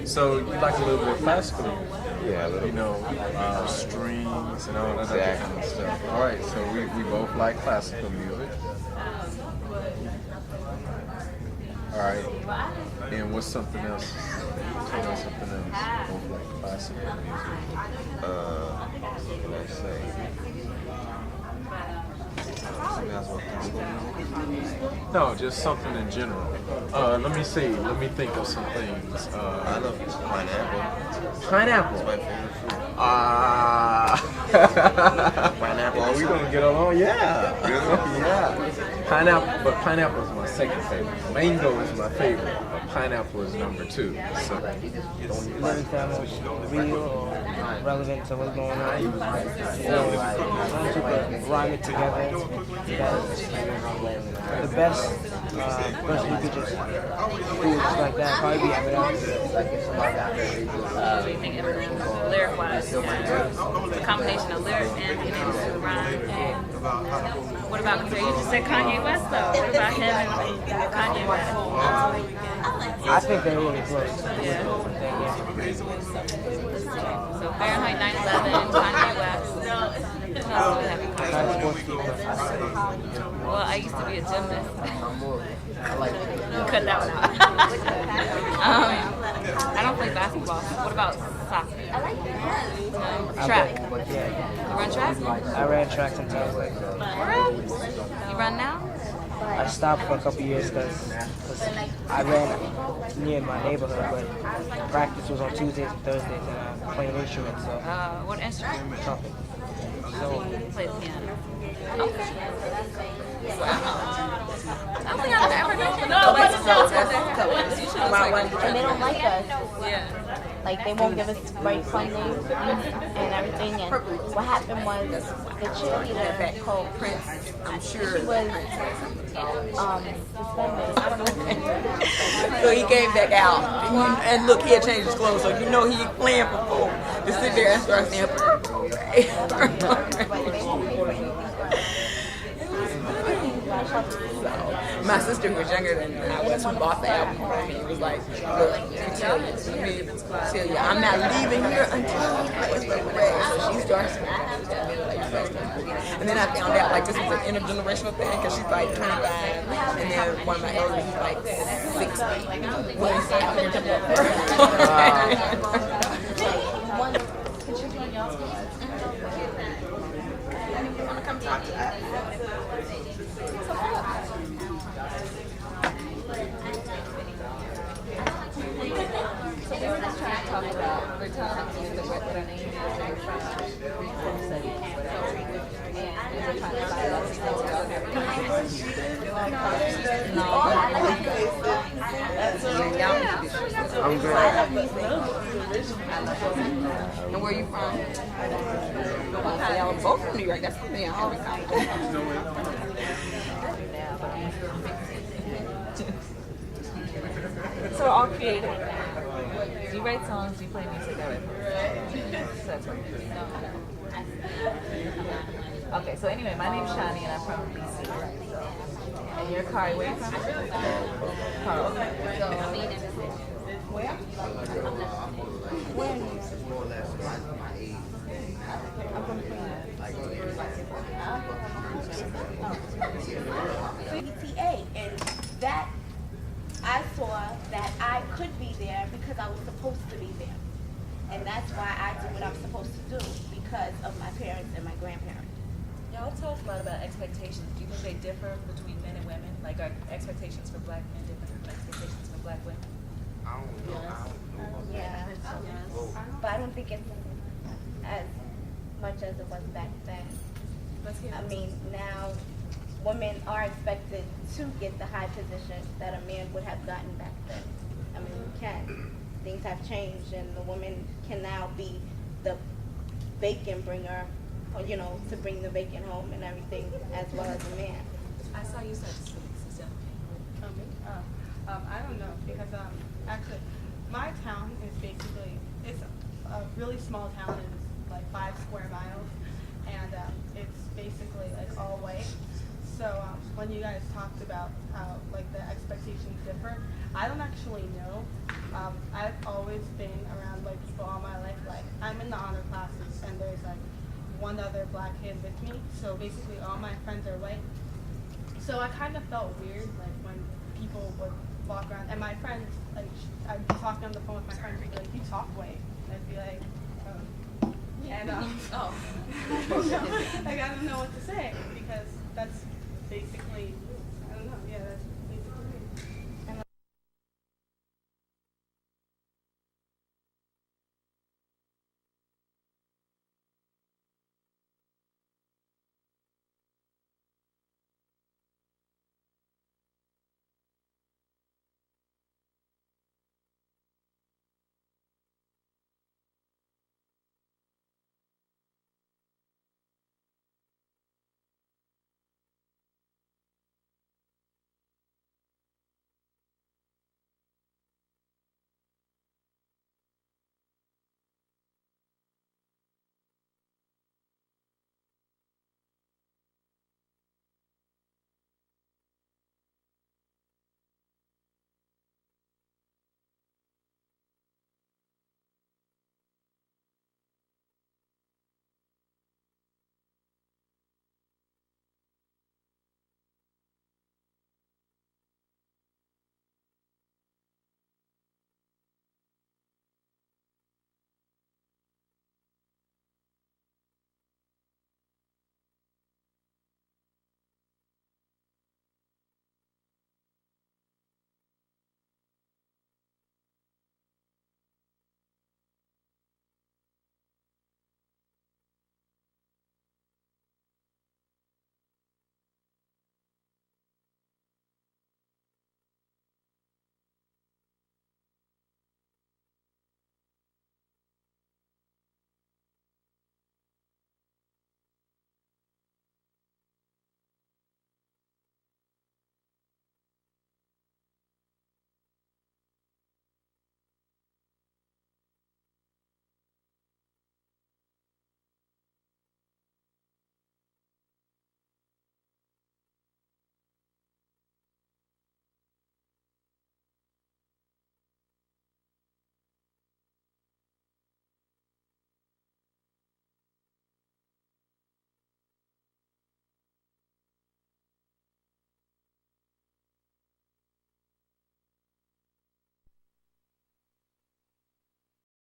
So you like a little bit of classical? Yeah, a little. You know, strings and all that other kind of stuff. All right, so we both like classical music. All right, and what's something else? Tell us something else. Both like classical music. What can I say? No, just something in general. Let me see. Let me think of some things. I love pineapple. Pineapple. It's my favorite fruit. Pineapple. Oh, we gonna get along? Yeah. Yeah. Pineapple, but pineapple is my second favorite. Mango is my favorite, but pineapple is number 2. So. Lyrics that was real or relevant to what's going on. Or like, once you could rhyme it together, the best person you could just do it just like that probably be Eminem. So you think Eminem, lyric-wise, a combination of lyrics and being able to rhyme. And what about compared? You just said Kanye West, though. What about him and Kanye West? I think they're really close. Yeah. So Fahrenheit 9/11, Kanye West. Well, I used to be a gymnast. Cut that one out. I don't play basketball. What about soccer? Track. You run track? I ran track sometimes. For real? You run now? I stopped for a couple years because I ran near my neighborhood, but practice was on Tuesdays and Thursdays, and I play an instrument. So. What instrument? Trumpet. So. Play the piano. Okay. Wow. I don't think I've ever known for and they don't like us. Yeah. Like they won't give us right funding and everything. And what happened was the cheerleader called Prince. I'm sure she was suspended. So he came back out, and look, he had changed his clothes, so you know he planned for folk to sit there and start saying, my sister who was younger than I was, who bought the album for me, was like, look, let me tell you, I'm not leaving here until he plays the way. So she starts and then I found out like this was an intergenerational thing because she's like 25, and then one of my elders is like 60. When he's out there to want to come talk to us? So we were just trying to talk about, we're telling you what our name is, and we're trying to reform studies, whatever. And we're trying to find out things about everything. I'm good. And where are you from? Y'all both from New York. That's something I always say. So we're all creative. Do you write songs? Do you play music? I write songs. So that's what okay, so anyway, my name's Shani and I'm from BC. And you're Kari, where are you from? Carl. Where? I'm from Queens. PTA, and that I saw that I could be there because I was supposed to be there. And that's why I do what I'm supposed to do, because of my parents and my grandparents. Y'all talked a lot about expectations. Do you think they differ between men and women? Like, are expectations for black men different from expectations for black women? Yeah. But I don't think it's as much as it was back then. I mean, now women are expected to get the high position that a man would have gotten back then. I mean, we can. Things have changed, and the woman can now be the bacon bringer, or, you know, to bring the bacon home and everything, as well as a man. I saw you start to speak, Cecile. I don't know, because actually my town is basically, it's a really small town. It's like 5 square miles, and it's basically like all white. So when you guys talked about how like the expectations differ, I don't actually know. I've always been around white people all my life. Like, I'm in the honor classes, and there's like one other black kid with me. So basically all my friends are white. So I kind of felt weird, like when people would walk around, and my friends, like, I'd be talking on the phone with my friends, and be like, "You talk white," and I'd be like, and like, I don't know what to say, because that's basically, I don't know, yeah, that's